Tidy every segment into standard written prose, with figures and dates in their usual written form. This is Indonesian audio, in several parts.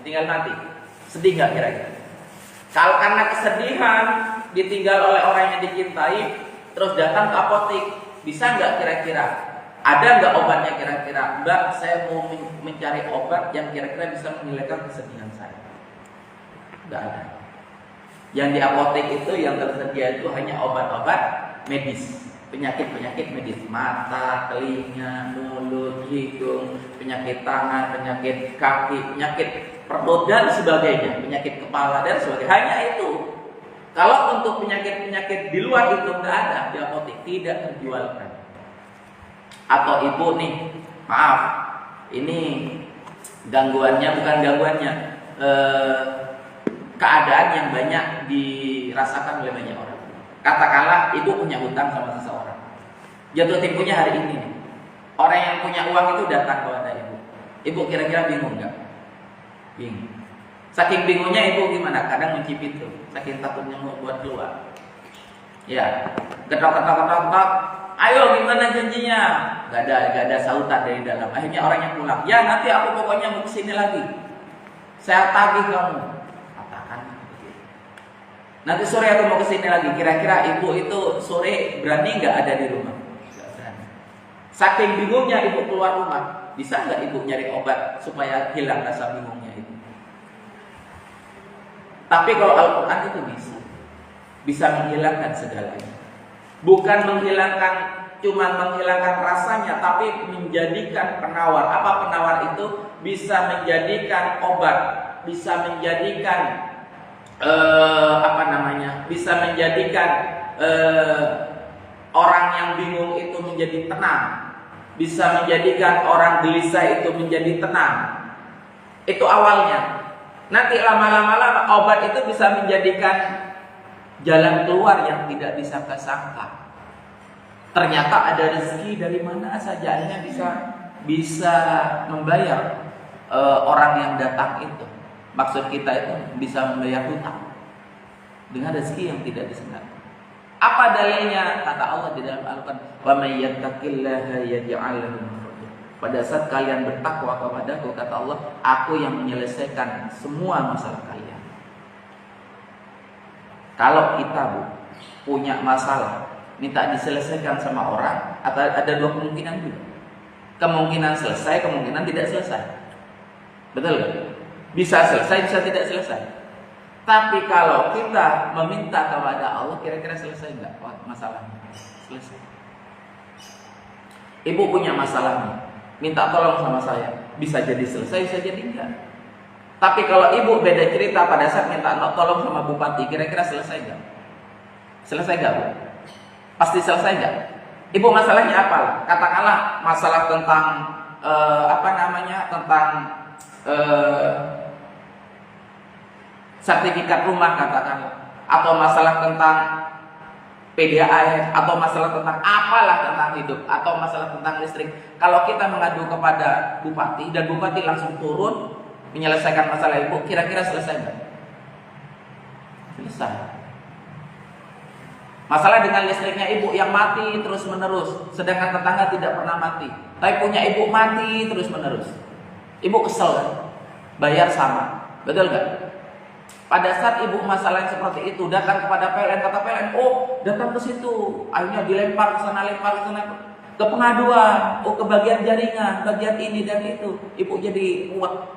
ditinggal mati. Sedih nggak kira-kira? Kalau karena kesedihan ditinggal oleh orang yang dicintai, terus datang ke apotek, bisa nggak kira-kira? Ada nggak obatnya kira-kira? Mbak, saya mau mencari obat yang kira-kira bisa menghilangkan kesedihan saya. Nggak ada. Yang di apotek itu yang tersedia itu hanya obat-obat medis, penyakit-penyakit medis, mata, telinga, mulut, hidung, penyakit tangan, penyakit kaki, penyakit perut dan sebagainya, penyakit kepala dan sebagainya. Hanya itu. Kalau untuk penyakit-penyakit di luar itu nggak ada di apotek, tidak terjualkan. Atau ibu nih, maaf, ini gangguannya bukan gangguannya, keadaan yang banyak dirasakan oleh banyak orang. Katakanlah ibu punya hutang sama seseorang, jatuh temponya hari ini nih. Orang yang punya uang itu datang kepada ibu. Ibu kira-kira bingung nggak? Bingung. Saking bingungnya ibu gimana? Kadang mencipit tuh, saking takutnya mau buat keluar. Ya, ketok. Ayo gimana janjinya? Gak ada sautan dari dalam. Akhirnya orangnya pulang. Ya nanti aku pokoknya mau kesini lagi. Saya tagih kamu. Katakan. Nanti sore aku mau kesini lagi. Kira-kira ibu itu sore berani nggak ada di rumah? Nggak berani. Saking bingungnya ibu keluar rumah. Bisa nggak ibu nyari obat supaya hilang rasa bingungnya itu? Tapi kalau Al-Quran itu bisa menghilangkan segalanya. Bukan cuma menghilangkan rasanya, tapi menjadikan penawar. Apa penawar itu? Bisa menjadikan obat, bisa menjadikan bisa menjadikan orang yang bingung itu menjadi tenang, bisa menjadikan orang gelisah itu menjadi tenang. Itu awalnya. Nanti lama-lama obat itu bisa menjadikan jalan keluar yang tidak disangka-sangka. Ternyata ada rezeki dari mana saja, akhirnya bisa membayar orang yang datang itu. Maksud kita itu bisa membayar hutang dengan rezeki yang tidak disangka. Apa dalilnya? Kata Allah di dalam Al-Quran, "Wa may yattaqillaha yaj'al lahu makhraja." Pada saat kalian bertakwa kepadaku, kata Allah, aku yang menyelesaikan semua masalah kalian. Kalau kita punya masalah, minta diselesaikan sama orang, atau ada dua kemungkinan juga. Kemungkinan selesai, kemungkinan tidak selesai. Betul gak? Bisa selesai, bisa tidak selesai. Tapi kalau kita meminta kepada Allah, kira-kira selesai nggak masalahnya? Selesai. Ibu punya masalah, minta tolong sama saya, bisa jadi selesai, bisa jadi enggak. Tapi kalau ibu beda cerita pada saat minta tolong sama bupati, kira-kira selesai nggak? Selesai nggak, Bu? Pasti selesai nggak? Ibu masalahnya apa? Katakanlah masalah tentang tentang sertifikat rumah katakanlah, atau masalah tentang PDAM, atau masalah tentang apalah tentang hidup, atau masalah tentang listrik. Kalau kita mengadu kepada bupati dan bupati langsung turun menyelesaikan masalah ibu, kira-kira selesai nggak? Selesai. Masalah dengan listriknya ibu yang mati terus menerus, sedangkan tetangga tidak pernah mati. Tapi punya ibu mati terus menerus. Ibu kesel kan? Bayar sama, betul nggak? Pada saat ibu masalah yang seperti itu datang kepada PLN, kata PLN, oh datang ke situ, akhirnya dilempar ke sana, ke pengaduan, oh ke bagian jaringan, bagian ini dan itu. Ibu jadi kuat.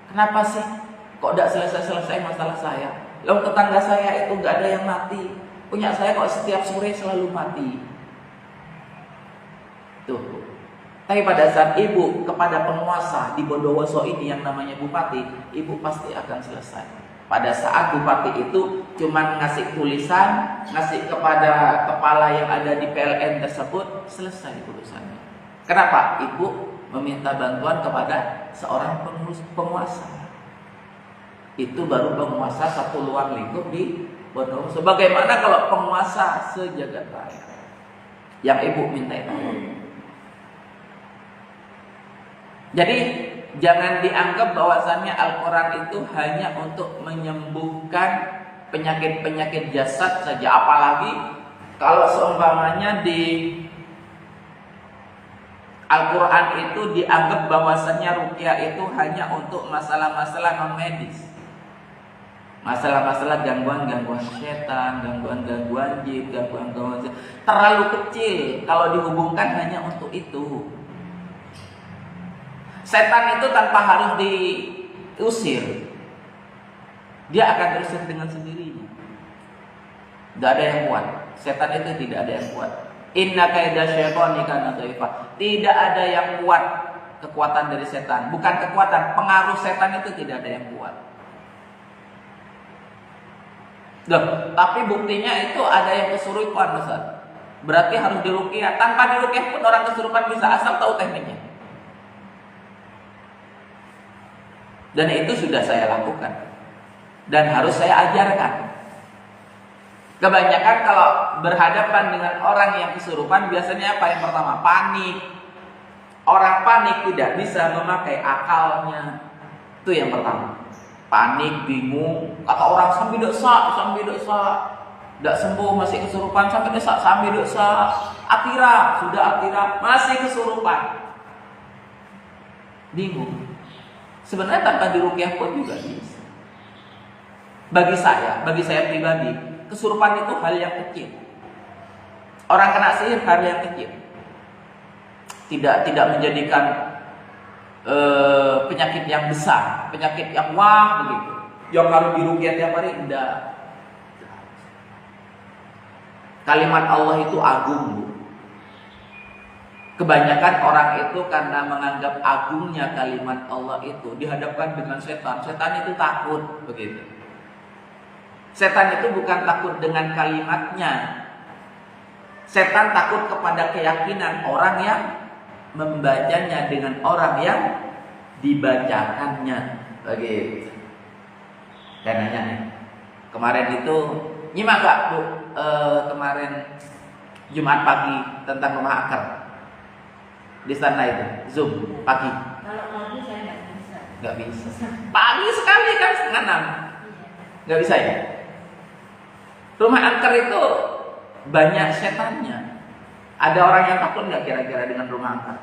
Kenapa sih? Kok tidak selesai-selesai masalah saya? Lalu tetangga saya itu nggak ada yang mati. Punya saya kok setiap sore selalu mati. Tuh. Tapi pada saat ibu kepada penguasa di Bondowoso ini yang namanya bupati, ibu pasti akan selesai. Pada saat bupati itu cuma ngasih tulisan, ngasih kepada kepala yang ada di PLN tersebut, selesai urusannya. Kenapa? Ibu meminta bantuan kepada seorang penguasa. Itu baru penguasa satu luar lingkup di Bondowoso. Bagaimana kalau penguasa sejagat raya yang ibu minta itu? Jadi jangan dianggap bahwasannya Al-Quran itu hanya untuk menyembuhkan penyakit-penyakit jasad saja. Apalagi kalau seumpamanya di Al-Quran itu dianggap bahwasannya ruqyah itu hanya untuk masalah-masalah non medis, masalah-masalah gangguan-gangguan setan, gangguan-gangguan jin, gangguan-gangguan terlalu kecil kalau dihubungkan hanya untuk itu. Setan itu tanpa harus diusir, dia akan terusir dengan sendirinya. Tidak ada yang kuat. Setan itu tidak ada yang kuat. Inna kaida syaitani kana dhaifah. Tidak ada yang kuat kekuatan dari setan. Bukan kekuatan, pengaruh setan itu tidak ada yang kuat. Loh, tapi buktinya itu ada yang kesurupan, Ustaz. Berarti harus diruqyah. Tanpa diruqyah pun orang kesurupan bisa, asal tahu tekniknya. Dan itu sudah saya lakukan dan harus saya ajarkan. Kebanyakan kalau berhadapan dengan orang yang kesurupan, biasanya apa yang pertama? Panik. Orang panik tidak bisa memakai akalnya. Itu yang pertama. Panik, bingung, kata orang sambil dosa, tidak sembuh, masih kesurupan, sampai dosa, sambil dosa, atira, sudah atira, masih kesurupan, bingung. Sebenarnya tanpa diruqyah pun juga bisa. Bagi saya pribadi, kesurupan itu hal yang kecil. Orang kena sihir hal yang kecil. Tidak menjadikan penyakit yang besar, penyakit yang wah begitu, yang harus diruqyah tiap hari, enggak. Kalimat Allah itu agung, Bu. Kebanyakan orang itu karena menganggap agungnya kalimat Allah itu dihadapkan dengan setan. Setan itu takut begitu. Setan itu bukan takut dengan kalimatnya. Setan takut kepada keyakinan orang yang membacanya dengan orang yang dibacakannya. Begitu. Dan nanya nih, kemarin itu nyimak gak Bu? Kemarin Jumat pagi tentang rumah akar di sana itu Zoom pagi. Kalau pagi saya nggak bisa. Pagi sekali kan 5:30. Nggak bisa ya. Rumah angker itu banyak setannya. Ada orang yang takut nggak kira-kira dengan rumah angker?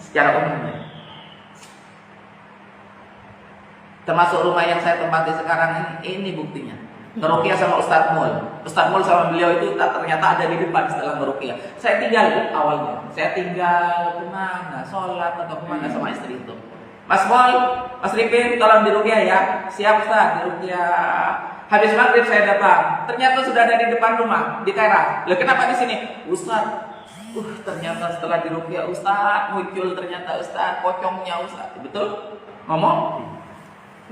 Secara umum ya. Termasuk rumah yang saya tempati sekarang ini buktinya. Ngeruqyah sama Ustadz Mul sama beliau itu ternyata ada di depan setelah ngeruqyah. Saya tinggal awalnya. Saya tinggal kemana? Sholat atau kemana sama istri itu. Mas Mul, Mas Ripin, tolong diruqyah ya. Siap Ustaz, diruqyah. Habis maghrib saya datang. Ternyata sudah ada di depan rumah, di teras. Loh, kenapa di sini? Ustaz, ternyata setelah diruqyah Ustaz muncul ternyata Ustaz pocongnya Ustaz. Betul? Ngomong?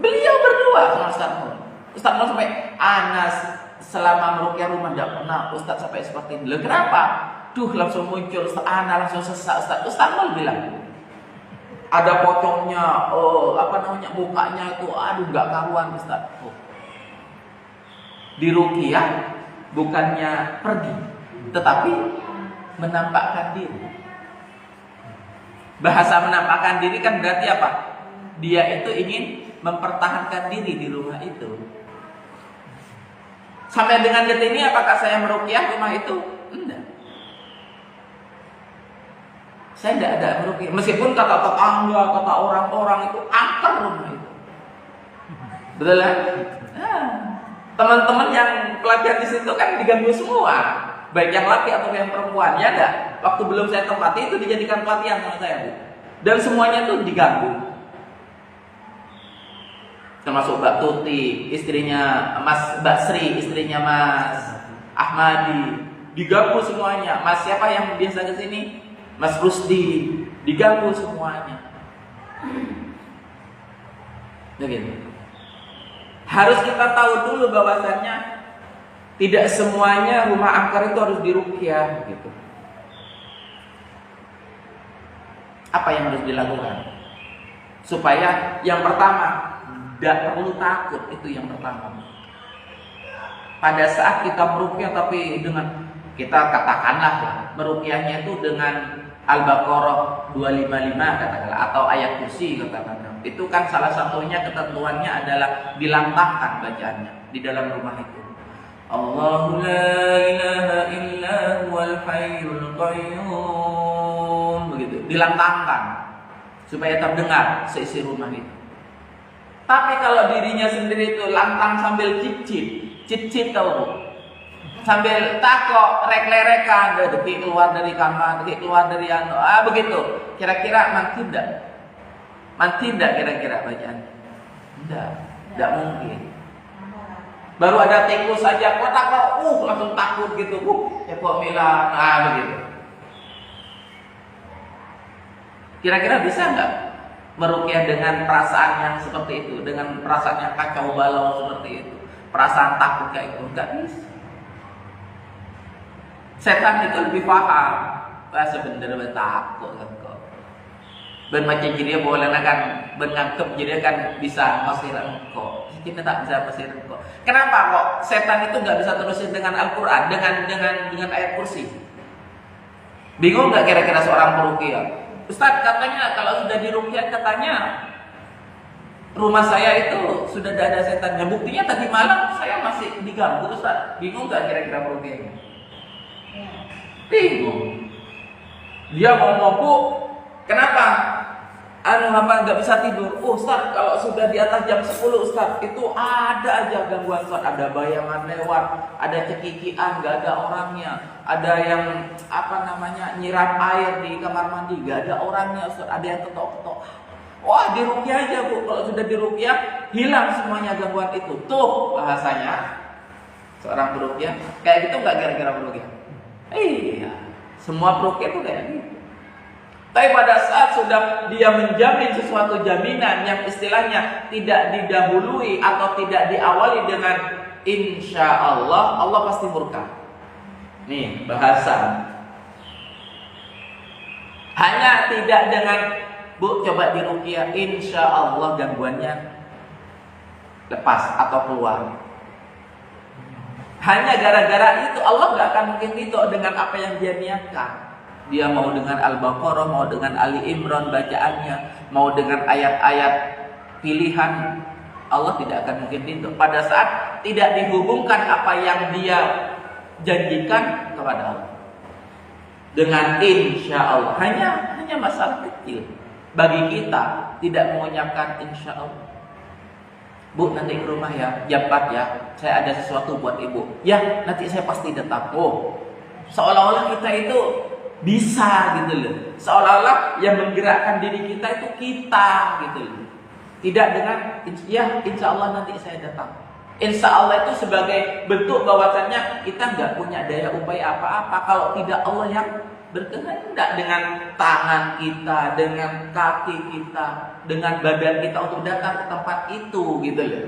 Beliau berdua sama Ustaz Mul. Ustaz Mul sampai Anas selama meruqyah rumah tidak pernah Ustaz sampai seperti ini. Loh, kenapa? Langsung muncul Ustaz Ana langsung sesak Ustaz. Ustaz Mul bilang ada pocongnya, mukanya itu nggak karuan Ustaz. Diruqyah bukannya pergi, tetapi menampakkan diri. Bahasa menampakkan diri kan berarti apa? Dia itu ingin mempertahankan diri di rumah itu. Sampai dengan detik ini apakah saya meruqyah rumah itu? Enggak. Saya tidak ada meruqyah. Meskipun kata tetangga, kata orang-orang itu angker rumah itu. Betul kan? Teman-teman yang pelatihan di situ kan diganggu semua, baik yang laki atau yang perempuan, ya enggak? Waktu belum saya tempati itu dijadikan pelatihan sama saya, Bu. Dan semuanya itu diganggu. Termasuk Mbak Tuti, istrinya Mas Basri, istrinya Mas Ahmadi, diganggu semuanya. Mas siapa yang biasa ke sini? Mas Rusdi, diganggu semuanya. Begitu. Harus kita tahu dulu bahwasannya tidak semuanya rumah angker itu harus diruqyah gitu. Apa yang harus dilakukan? Supaya yang pertama tidak perlu takut, itu yang pertama. Pada saat kita meruqyah tapi dengan kita katakanlah ya, meruqyahnya itu dengan Al-Baqarah 255 katakanlah atau ayat kursi katakanlah. Itu kan salah satunya ketentuannya adalah dilantangkan bacaannya di dalam rumah itu. Allahu la ilaha illa huwal hayyul qayyum dilantangkan supaya terdengar seisi rumah itu. Tapi kalau dirinya sendiri itu lantang sambil cicit tahu, sambil takok, rek-lerekan, detik keluar dari kamar, detik keluar dari begitu. Kira-kira manti tidak kira-kira bacaan? Tidak mungkin. Baru ada tikus saja, kok langsung takut gitu, ya kok Milan, begitu. Kira-kira bisa nggak meruqyah dengan perasaan yang seperti itu, dengan perasaan yang kacau balau seperti itu, perasaan takut kayak itu? Nggak bisa. Setan itu lebih paham. Sebenarnya takut kan kok. Ben macam dia boleh kan benangkep jadi kan bisa mesir engkau. Kita tak bisa mesir engkau. Kenapa kok setan itu nggak bisa terusin dengan Al-Quran, dengan ayat kursi? Bingung nggak kira-kira seorang peruqyah? Ustaz katanya kalau sudah diruqyah katanya rumah saya itu sudah tidak ada setannya. Buktinya tadi malam saya masih diganggu Ustaz. Bingung nggak kira-kira peruqyahnya? Bingung. Dia ngomong, Bu, kenapa? Nggak bisa tidur? Ustaz, kalau sudah di atas jam 10 Ustaz, itu ada aja gangguan Ustaz. Ada bayangan lewat, ada cekikian, nggak ada orangnya. Ada yang nyiram air di kamar mandi, nggak ada orangnya Ustaz. Ada yang ketok-ketok. Wah, diruqyah aja Bu. Kalau sudah diruqyah, hilang semuanya gangguan itu. Tuh bahasanya seorang peruqyah. Kayak gitu nggak kira-kira peruqyah? Iya, semua peruqyah itu kayak gitu. Tapi pada saat sudah dia menjamin sesuatu jaminan yang istilahnya tidak didahului atau tidak diawali dengan insya Allah, Allah pasti murka. Nih bahasa. Hanya tidak dengan Bu coba diruqyah, insya Allah gangguannya lepas atau keluar. Hanya gara-gara itu Allah gak akan mungkin ridho dengan apa yang dia niatkan. Dia mau dengan Al-Baqarah, mau dengan Ali Imran bacaannya, mau dengan ayat-ayat pilihan, Allah tidak akan mungkin ridho pada saat tidak dihubungkan apa yang dia janjikan kepada Allah dengan insya Allah. Hanya masalah kecil bagi kita tidak mengucapkan insya Allah. Bu, nanti ke rumah ya, jam 4 ya, saya ada sesuatu buat ibu. Ya, nanti saya pasti datang. Seolah-olah kita itu bisa gitu loh. Seolah-olah yang menggerakkan diri kita itu kita gitu loh. Tidak dengan ya insya Allah nanti saya datang. Insya Allah itu sebagai bentuk bahwasannya kita nggak punya daya upaya apa-apa kalau tidak Allah yang berkehendak, dengan tangan kita, dengan kaki kita, dengan badan kita untuk datang ke tempat itu gitu loh.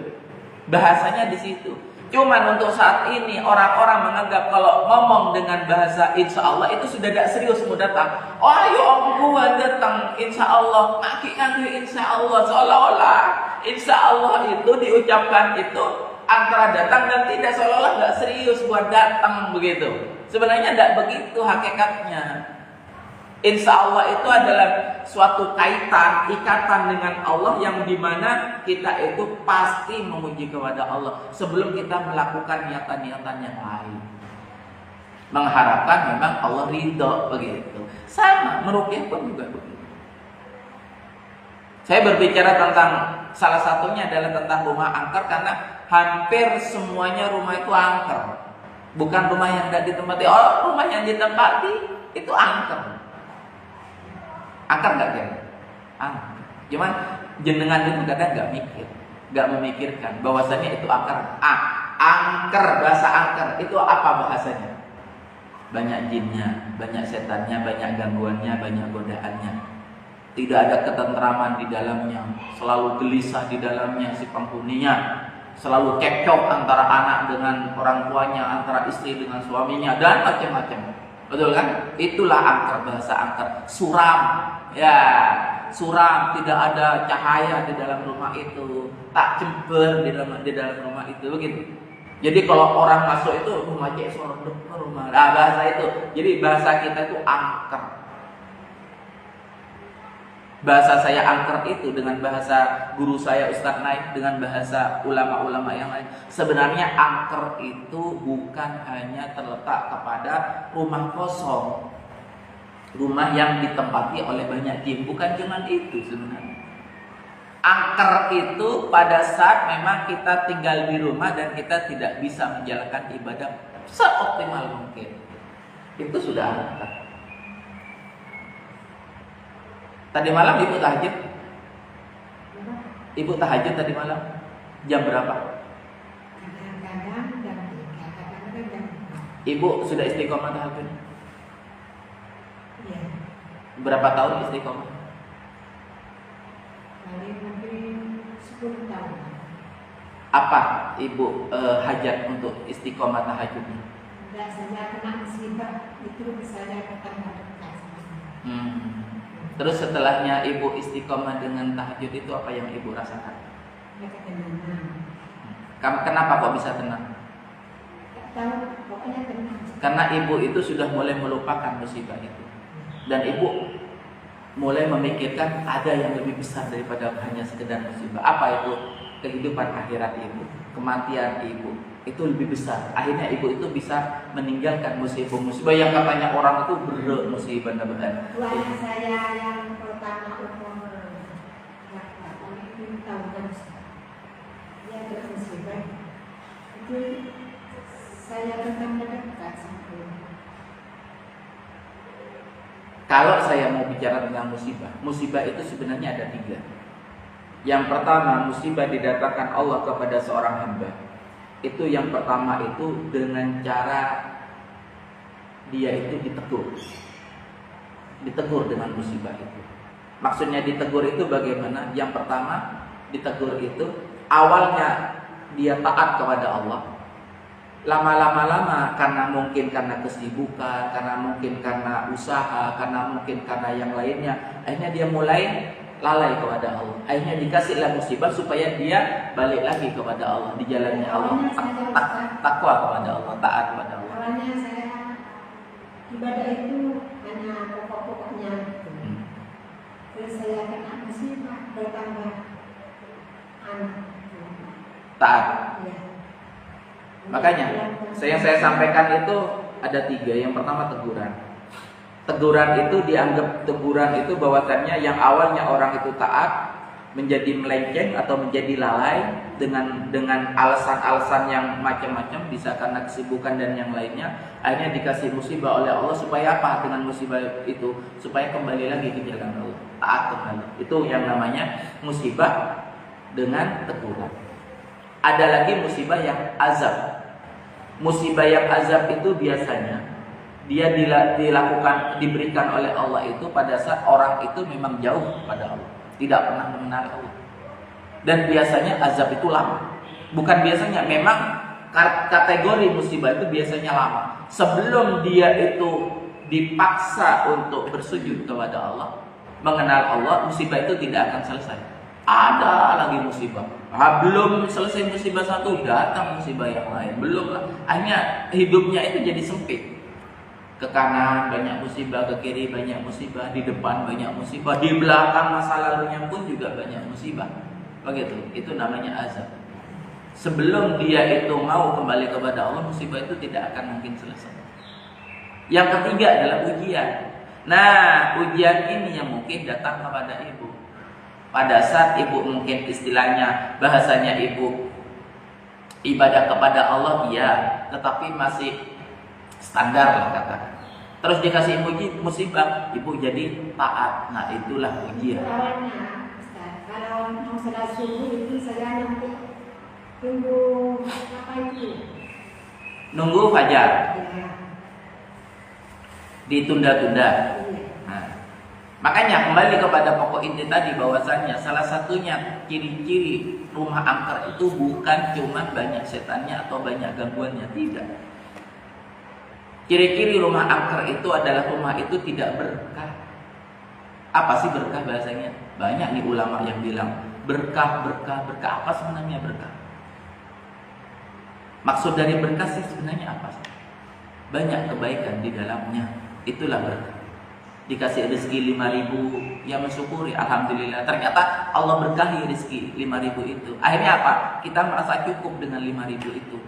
Bahasanya di situ. Cuman untuk saat ini orang-orang menganggap kalau ngomong dengan bahasa insya Allah itu sudah tidak serius mau datang. Oh ayo om datang insya Allah, ngaki insya Allah, seolah-olah insya Allah itu diucapkan itu antara datang dan tidak, seolah-olah nggak serius buat datang begitu. Sebenarnya tidak begitu hakikatnya. Insya Allah itu adalah suatu kaitan, ikatan dengan Allah yang dimana kita itu pasti memuji kepada Allah sebelum kita melakukan niatan-niatan yang lain, mengharapkan memang Allah ridho begitu. Sama meruqyah pun juga begitu. Saya berbicara tentang salah satunya adalah tentang rumah angker, karena hampir semuanya rumah itu angker, bukan rumah yang tidak ditempati. Rumah yang ditempati itu angker. Angker nggak kan? Angker. Cuman jenengan itu kadang nggak memikirkan bahwasanya itu angker. Angker, bahasa angker itu apa bahasanya? Banyak jinnya, banyak setannya, banyak gangguannya, banyak godaannya. Tidak ada ketentraman di dalamnya, selalu gelisah di dalamnya si penghuninya, selalu cekcok antara anak dengan orang tuanya, antara istri dengan suaminya, dan macam-macam. Betul kan? Itulah angker, bahasa angker. Suram. Ya, suram, tidak ada cahaya di dalam rumah itu, tak jember di dalam rumah itu begitu. Jadi kalau orang masuk itu rumah cek sorot rumah. Bahasa itu. Jadi bahasa kita itu angker. Bahasa saya angker itu dengan bahasa guru saya Ustadz Naif, dengan bahasa ulama-ulama yang lain. Sebenarnya angker itu bukan hanya terletak kepada rumah kosong. Rumah yang ditempati oleh banyak jin. Bukan cuma itu sebenarnya. Angker itu pada saat memang kita tinggal di rumah dan kita tidak bisa menjalankan ibadah seoptimal mungkin. Itu sudah angker. Tadi malam ibu tahajud? Ibu tahajud tadi malam? Jam berapa? Kadang-kadang jam 3, kadang-kadang jam 4. Ibu sudah istiqomah tahajud? Iya. Berapa tahun istiqomah? Paling mungkin 10 tahun. Apa ibu hajat untuk istiqomah tahajudnya? Enggak, saya kena musibah itu saya pertama dekat sama dia. Terus setelahnya ibu istiqomah dengan tahajud itu apa yang ibu rasakan? Ya ketenangan. Kenapa kok bisa tenang? Enggak tahu, pokoknya tenang. Karena ibu itu sudah mulai melupakan musibah itu. Dan ibu mulai memikirkan ada yang lebih besar daripada hanya sekedar musibah. Apa itu? Kehidupan akhirat ibu, kematian ibu itu lebih besar. Akhirnya ibu itu bisa meninggalkan musibah-musibah yang katanya orang itu berat musibah benar. Tuanya saya yang pertama umur berapa? Ini tahun terus. Dia bermusibah. Itu saya tetap dekat sama dia. Kalau saya mau bicara tentang musibah, musibah itu sebenarnya ada 3. Yang pertama, musibah didatangkan Allah kepada seorang hamba. Itu yang pertama itu dengan cara dia itu ditegur. Ditegur dengan musibah itu. Maksudnya ditegur itu bagaimana? Yang pertama, ditegur itu awalnya dia taat kepada Allah. Lama-lama karena mungkin karena kesibukan, karena mungkin karena usaha, karena mungkin karena yang lainnya, akhirnya dia mulai lalai kepada Allah. Akhirnya dikasihlah musibah supaya dia balik lagi kepada Allah, di jalannya Allah, takwa kepada Allah, taat kepada Allah. Awalnya saya ibadah itu hanya pokok-pokoknya gitu. Terus saya kena musibah bertambah anak. Taat. Ya. Makanya saya sampaikan itu ada 3. Yang pertama teguran. Teguran itu dianggap teguran itu bahwasannya yang awalnya orang itu taat menjadi melenceng atau menjadi lalai dengan alasan-alasan yang macam-macam, bisa karena kesibukan dan yang lainnya, akhirnya dikasih musibah oleh Allah supaya apa? Dengan musibah itu supaya kembali lagi ke jalan Allah, taat kembali. Itu yang namanya musibah dengan teguran. Ada lagi musibah yang azab. Musibah yang azab itu biasanya dia diberikan oleh Allah itu pada saat orang itu memang jauh pada Allah, tidak pernah mengenal Allah. Dan biasanya azab itu lama. Bukan biasanya, memang kategori musibah itu biasanya lama. Sebelum dia itu dipaksa untuk bersujud kepada Allah, mengenal Allah, musibah itu tidak akan selesai. Ada lagi musibah. Belum selesai musibah satu, datang musibah yang lain. Belum lah. Akhirnya hidupnya itu jadi sempit. Ke kanan banyak musibah, ke kiri banyak musibah, di depan banyak musibah, di belakang masa lalunya pun juga banyak musibah. Begitu, itu namanya azab. Sebelum dia itu mau kembali kepada Allah, musibah itu tidak akan mungkin selesai. Yang ketiga adalah ujian. Nah, ujian ini yang mungkin datang kepada ibu. Pada saat ibu mungkin istilahnya, bahasanya ibu ibadah kepada Allah, iya, tetapi masih standar lah katakan. Terus dikasih musibah, ibu jadi taat. Nah, itulah ujian. Awalnya, Ustaz, kalau mau sholat subuh itu saya nanti tunggu apa itu? Nunggu fajar, Ya, ditunda-tunda. iya. Nah, makanya kembali kepada pokok inti tadi bahwasannya salah satunya ciri-ciri rumah angker itu bukan cuma banyak setannya atau banyak gangguannya, tidak. Ciri-ciri rumah angker itu adalah rumah itu tidak berkah. Apa sih berkah bahasanya? Banyak nih ulama yang bilang berkah. Apa sebenarnya berkah? Maksud dari berkah sih sebenarnya apa sih? Banyak kebaikan di dalamnya. Itulah berkah. Dikasih rezeki 5.000, ya mensyukuri, alhamdulillah. Ternyata Allah berkahi rezeki 5.000 itu. Akhirnya apa? Kita merasa cukup dengan 5.000 itu.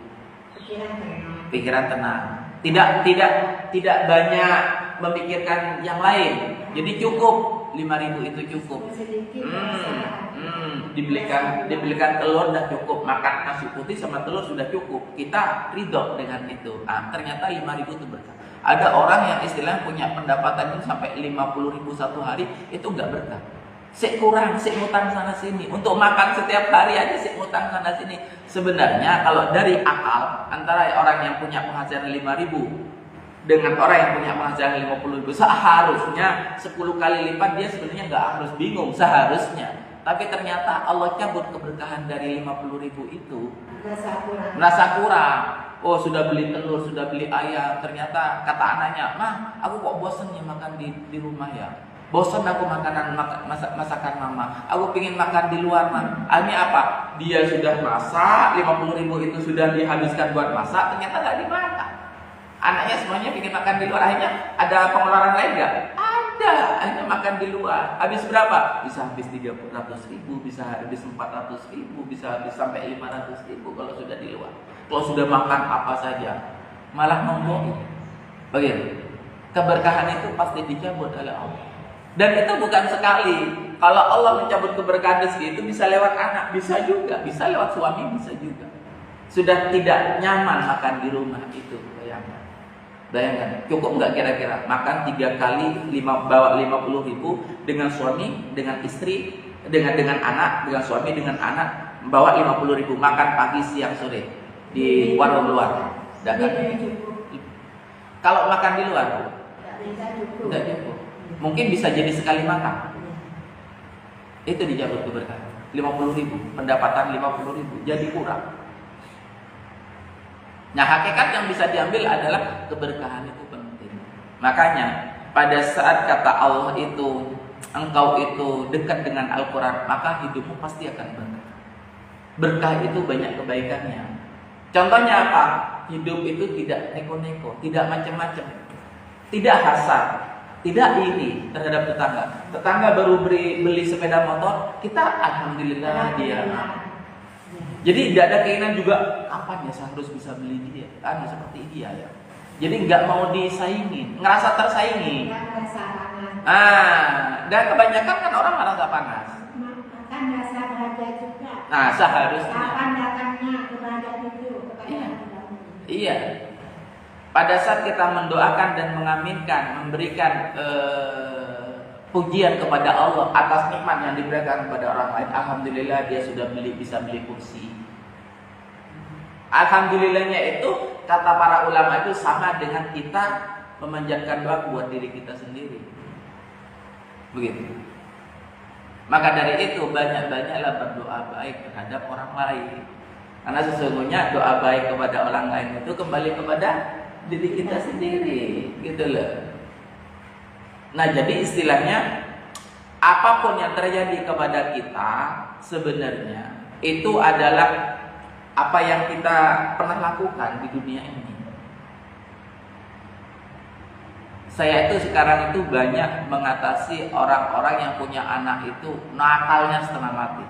Pikiran tenang. Pikiran tenang. Tidak banyak memikirkan yang lain. Jadi cukup 5.000 itu cukup. sedikit Dibelikan telur udah cukup, makan nasi putih sama telur sudah cukup. Kita ridho dengan itu. Ternyata 5.000 itu berkah. Ada orang yang istilahnya punya pendapatan itu sampai 50.000 satu hari, itu nggak berkah. Sik kurang, sik ngutang sana sini. Untuk makan setiap hari aja sik ngutang sana sini. Sebenarnya kalau dari akal antara orang yang punya penghasilan 5.000 dengan orang yang punya penghasilan 50.000, seharusnya 10 kali lipat dia sebenarnya nggak harus bingung seharusnya. Tapi ternyata Allah cabut keberkahan dari 50.000 itu. Merasa kurang. Oh, sudah beli telur, sudah beli ayam. Ternyata kata anaknya, "Mah, aku kok bosen ya makan di rumah ya. Bosan aku masakan mama. Aku pingin makan di luar, mah." Akhirnya apa? Dia sudah masak, 50.000 itu sudah dihabiskan buat masak, ternyata nggak dimakan. Anaknya semuanya pingin makan di luar. Akhirnya ada pengeluaran lain nggak? Ada. Akhirnya makan di luar. Habis berapa? Bisa habis 300.000, bisa habis 400.000, bisa habis sampai 500.000 kalau sudah di luar. Kalau sudah makan apa saja, malah ngomong. Bagaimana? Keberkahan itu pasti dicabut oleh Allah. Dan itu bukan sekali. Kalau Allah mencabut keberkahan rezeki itu bisa lewat anak, bisa juga, bisa lewat suami, bisa juga. Sudah tidak nyaman makan di rumah itu, bayangkan, cukup nggak kira-kira makan 3 kali bawa 50.000 dengan suami, dengan istri, dengan anak, dengan suami, dengan anak, bawa 50.000 makan pagi, siang, sore di warung luar. Kalau makan di luar, tidak cukup. Mungkin bisa jadi sekali makan. Itu dijabut keberkahan. 50.000, pendapatan 50.000 jadi kurang. Nah, hakikat yang bisa diambil adalah keberkahan itu penting. Makanya pada saat kata Allah itu, engkau itu dekat dengan Al-Quran, maka hidupmu pasti akan berkah. Berkah itu banyak kebaikannya. Contohnya apa? Hidup itu tidak neko-neko, tidak macam-macam, tidak hasad, tidak iri terhadap tetangga. Tetangga baru beli sepeda motor, kita alhamdulillah dia. Jadi tidak ada keinginan juga kapan ya saya harus bisa beli dia, kan seperti dia ya. Jadi nggak mau disaingi, ngerasa tersaingi. Dan kebanyakan kan orang merasa panas. Kan rasa bahagia juga. Nah, seharusnya. Kapan datangnya kebahagiaan itu kepada Iya. Pada saat kita mendoakan dan mengaminkan, memberikan pujian kepada Allah atas nikmat yang diberikan kepada orang lain, alhamdulillah dia sudah bisa beli kursi. Alhamdulillahnya itu kata para ulama itu sama dengan kita memanjatkan doa buat diri kita sendiri. Begitu. Maka dari itu banyak-banyaklah berdoa baik terhadap orang lain. Karena sesungguhnya doa baik kepada orang lain itu kembali kepada diri kita sendiri, gitu loh. Nah, jadi istilahnya apapun yang terjadi kepada kita sebenarnya itu adalah apa yang kita pernah lakukan di dunia ini. Saya itu sekarang itu banyak mengatasi orang-orang yang punya anak itu nakalnya setengah mati.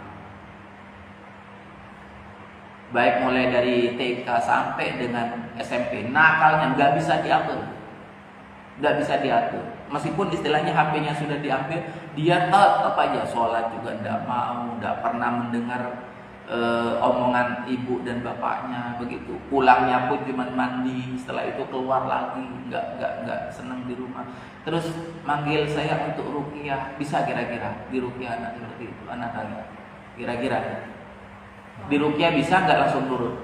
Baik mulai dari TK sampai dengan SMP, nakalnya nggak bisa diatur. Nggak bisa diatur. Meskipun istilahnya HP-nya sudah diambil, dia tetap aja sholat juga tidak mau, tidak pernah mendengar omongan ibu dan bapaknya begitu. Pulangnya pun cuma mandi, setelah itu keluar lagi, nggak senang di rumah. Terus manggil saya untuk ruqyah, bisa kira-kira di ruqyah anak seperti itu, anak saya kira-kira di ruqyah bisa nggak langsung nurut?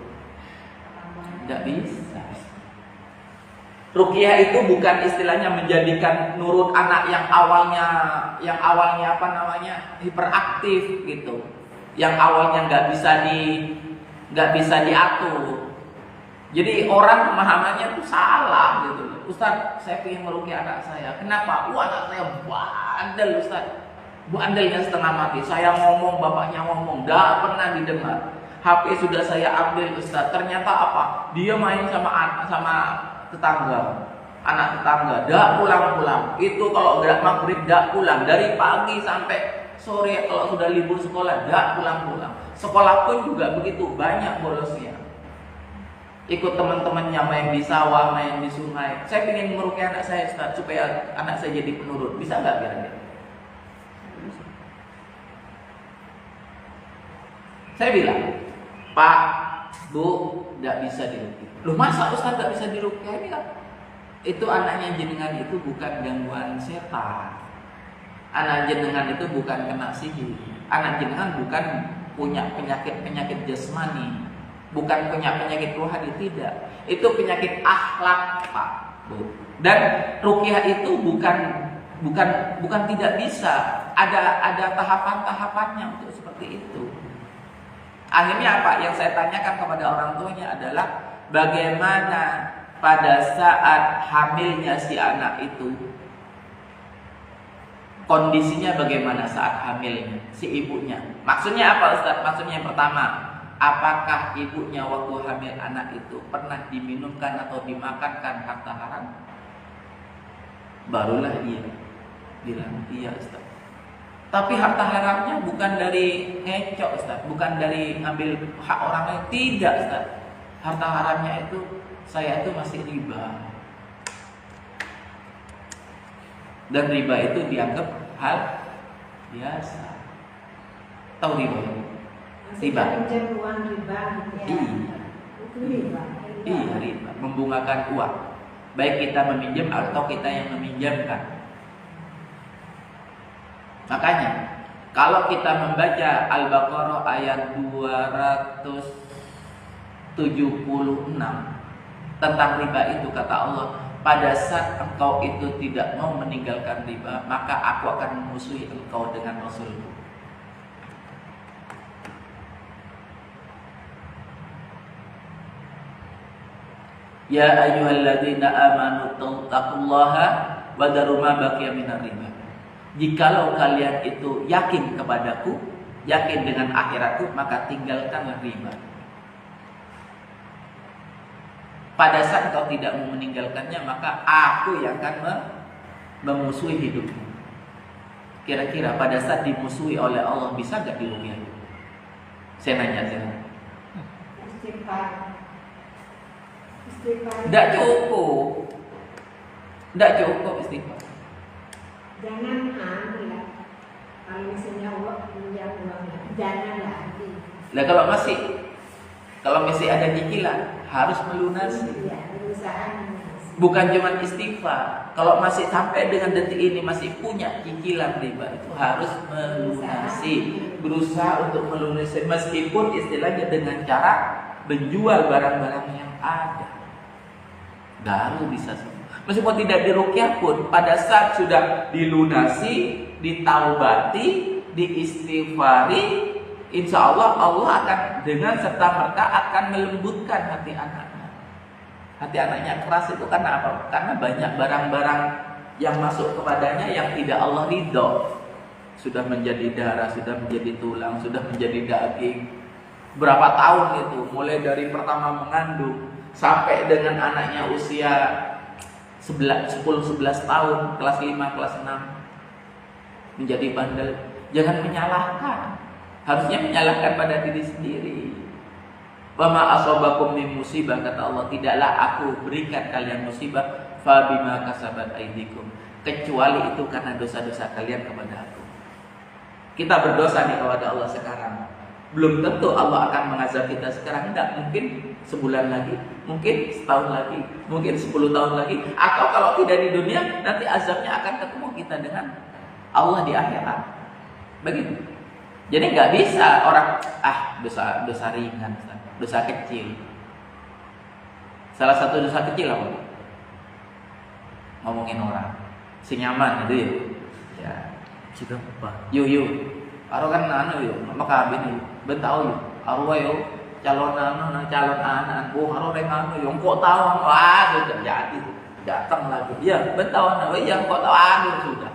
Nggak bisa. Ruqyah itu bukan istilahnya menjadikan nurut anak yang awalnya apa namanya hiperaktif gitu, yang awalnya nggak bisa diatur. Jadi orang pemahamannya tuh salah gitu. Ustaz, saya ingin meruqyah anak saya. Kenapa? Anak saya bandel, Ustaz. Bandelnya setengah mati. Saya ngomong, bapaknya ngomong, nggak pernah didengar. HP sudah saya ambil, Ustaz. Ternyata apa? Dia main sama tetangga, anak tetangga, dak pulang-pulang. Itu kalau gerak maghrib dak pulang, dari pagi sampai sore. Kalau sudah libur sekolah dak pulang-pulang. Sekolah pun juga begitu, banyak bolosnya. ikut teman-temannya main di sawah, main di sungai. Saya ingin meruqyah anak saya Ustaz, supaya anak saya jadi penurut. Bisa nggak kira-kira? Saya bilang, Pak, Bu, nggak bisa diruqyah. Loh masa Ustaz nggak bisa diruqyah? Ini kan itu anaknya jenengan itu bukan gangguan setan. Anak jenengan itu bukan kena sihir. Anak jenengan bukan punya penyakit jasmani. Bukan punya penyakit rohani, tidak. Itu penyakit akhlak, Pak, Bu. Dan ruqyah itu bukan tidak bisa. Ada tahapan-tahapannya untuk seperti itu. Akhirnya apa? Yang saya tanyakan kepada orang tuanya adalah bagaimana pada saat hamilnya si anak itu, kondisinya bagaimana saat hamilnya si ibunya. Maksudnya apa Ustaz? Maksudnya yang pertama, apakah ibunya waktu hamil anak itu pernah diminumkan atau dimakankan harta haram? Barulah dia bilang iya Ustaz. Tapi harta haramnya bukan dari ngecok Ustaz, bukan dari ngambil hak orang lain, tidak Ustaz. Harta haramnya itu saya itu masih riba. Dan riba itu dianggap hal biasa. Tahu riba? Riba. Pinjam uang riba gitu ya. Itu riba. Iya, riba. Membungakan uang. Baik kita meminjam atau kita yang meminjamkan. Makanya kalau kita membaca Al-Baqarah ayat 276 tentang riba itu, kata Allah, pada saat engkau itu tidak mau meninggalkan riba, maka aku akan memusuhi engkau dengan Rasulku. Ya ayyuhalladzina amanu taqullaha wa daru ma baqiya minar riba. Jikalau kalian itu yakin kepadaku, yakin dengan akhiratku, maka tinggalkanlah riba. Pada saat kau tidak mau meninggalkannya, maka aku yang akan memusuhi hidupmu. Kira-kira pada saat dimusuhi oleh Allah, bisa gak diruqyah? Saya nanya saja. Tidak cukup. Tidak cukup istighfar. Jangan ya. Kalau misalnya uang pinjam uangnya, jangan lagi. Nah kalau masih ada cicilan, harus melunasi. Iya, berusaha melunasi. Bukan cuma istighfar. Kalau masih sampai dengan detik ini masih punya cicilan riba, itu harus melunasi. Berusaha untuk melunasi, meskipun istilahnya dengan cara menjual barang-barang yang ada. Baru bisa sembuh. Meskipun tidak diruqyah pun, pada saat sudah dilunasi, ditaubati, diistighfari, insya Allah akan dengan serta-merta akan melembutkan hati anaknya. Hati anaknya keras itu karena apa? Karena banyak barang-barang yang masuk kepadanya yang tidak Allah ridho. Sudah menjadi darah, sudah menjadi tulang, sudah menjadi daging. Berapa tahun itu? Mulai dari pertama mengandung sampai dengan anaknya usia 10-11 tahun, kelas 5, kelas 6 menjadi bandel. Jangan menyalahkan. Harusnya menyalahkan pada diri sendiri. Wa ma asabakum min musibah, kata Allah, tidaklah aku berikan kalian musibah fa bima kasabat aydikum, kecuali itu karena dosa-dosa kalian kepada aku. Kita berdosa nih kepada Allah sekarang. Belum tentu Allah akan mengazab kita sekarang, tidak, mungkin sebulan lagi, mungkin setahun lagi, mungkin 10 tahun lagi, atau kalau tidak di dunia, nanti azabnya akan ketemu kita dengan Allah di akhirat. Begitu. Jadi nggak bisa orang dosa ringan, dosa kecil. Salah satu dosa kecil apa? Ngomongin orang, senyaman itu ya. Jika apa? Yuk. Aro kan yuk, maka abin bentau yuk. Aro yo calon anak, aro rengan yuk. Kok tahu sudah jadi, datang lagi. Ya bentau ya kok tahu sudah.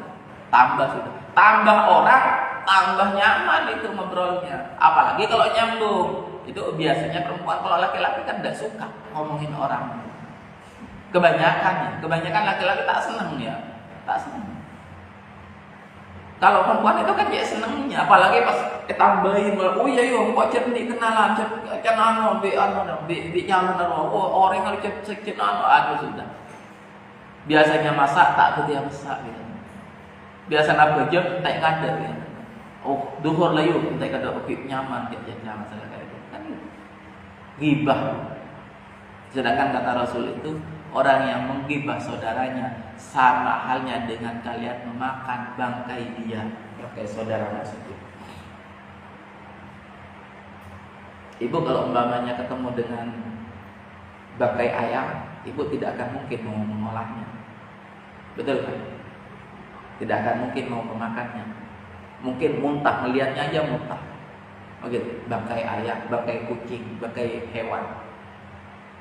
Tambah orang, tambah nyaman itu ngobrolnya. Apalagi kalau nyambung. Itu biasanya perempuan, kalau laki-laki kan tidak suka ngomongin orang. Kebanyakan laki-laki tak senang ya, tak senang. Kalau perempuan itu kan ya senengnya, apalagi pas tambahin, oh iya yo, kok cerdik kenalan, kenal be nyalon orang kalau cek aduh sudah. Biasanya masak tak ketia masak gitu. Biasa nak kerja tak kada gitu. Oh, duhur lah yuk, tak kada oke nyaman nyaman saya kayak gitu. Kan ghibah. Sedangkan kata Rasul itu orang yang menggibah saudaranya sama halnya dengan kalian memakan bangkai dia, bangkai saudaranya sendiri. Ibu kalau umpamanya ketemu dengan bangkai ayam, ibu tidak akan mungkin mau mengolahnya, betul kan? Tidak akan mungkin mau memakannya. Mungkin muntah, melihatnya aja muntah. Oke, bangkai ayam, bangkai kucing, bangkai hewan.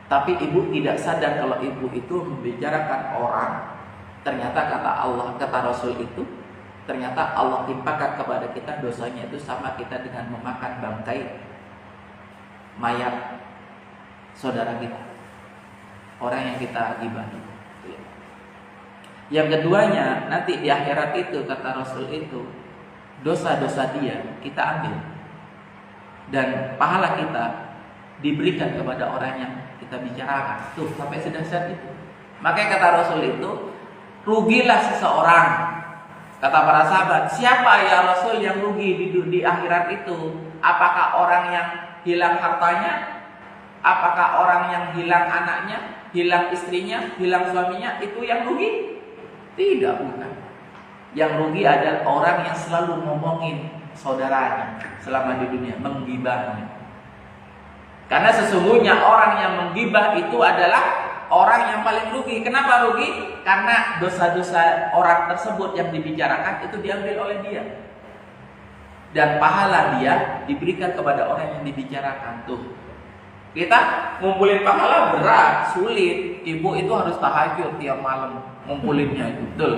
Tapi ibu tidak sadar kalau ibu itu membicarakan orang. Ternyata kata Allah, kata Rasul itu, ternyata Allah timpakan kepada kita dosanya itu sama kita dengan memakan bangkai mayat saudara kita, orang yang kita gibahi. Yang keduanya, nanti di akhirat itu kata Rasul itu, dosa-dosa dia kita ambil dan pahala kita diberikan kepada orang yang kita bicarakan. Tuh, sampai sedahsyat itu. Makanya kata Rasul itu, rugilah seseorang. Kata para sahabat, siapa ya Rasul yang rugi di akhirat itu? Apakah orang yang hilang hartanya? Apakah orang yang hilang anaknya, hilang istrinya, hilang suaminya? Itu yang rugi? Tidak, bukan. Yang rugi adalah orang yang selalu ngomongin saudaranya selama di dunia, menggibahnya. Karena sesungguhnya orang yang menggibah itu adalah orang yang paling rugi. Kenapa rugi? Karena dosa-dosa orang tersebut yang dibicarakan itu diambil oleh dia. Dan pahala dia diberikan kepada orang yang dibicarakan. Tuh, kita ngumpulin pahala berat, sulit. Ibu itu harus tahajud tiap malam ngumpulinnya itu. Betul?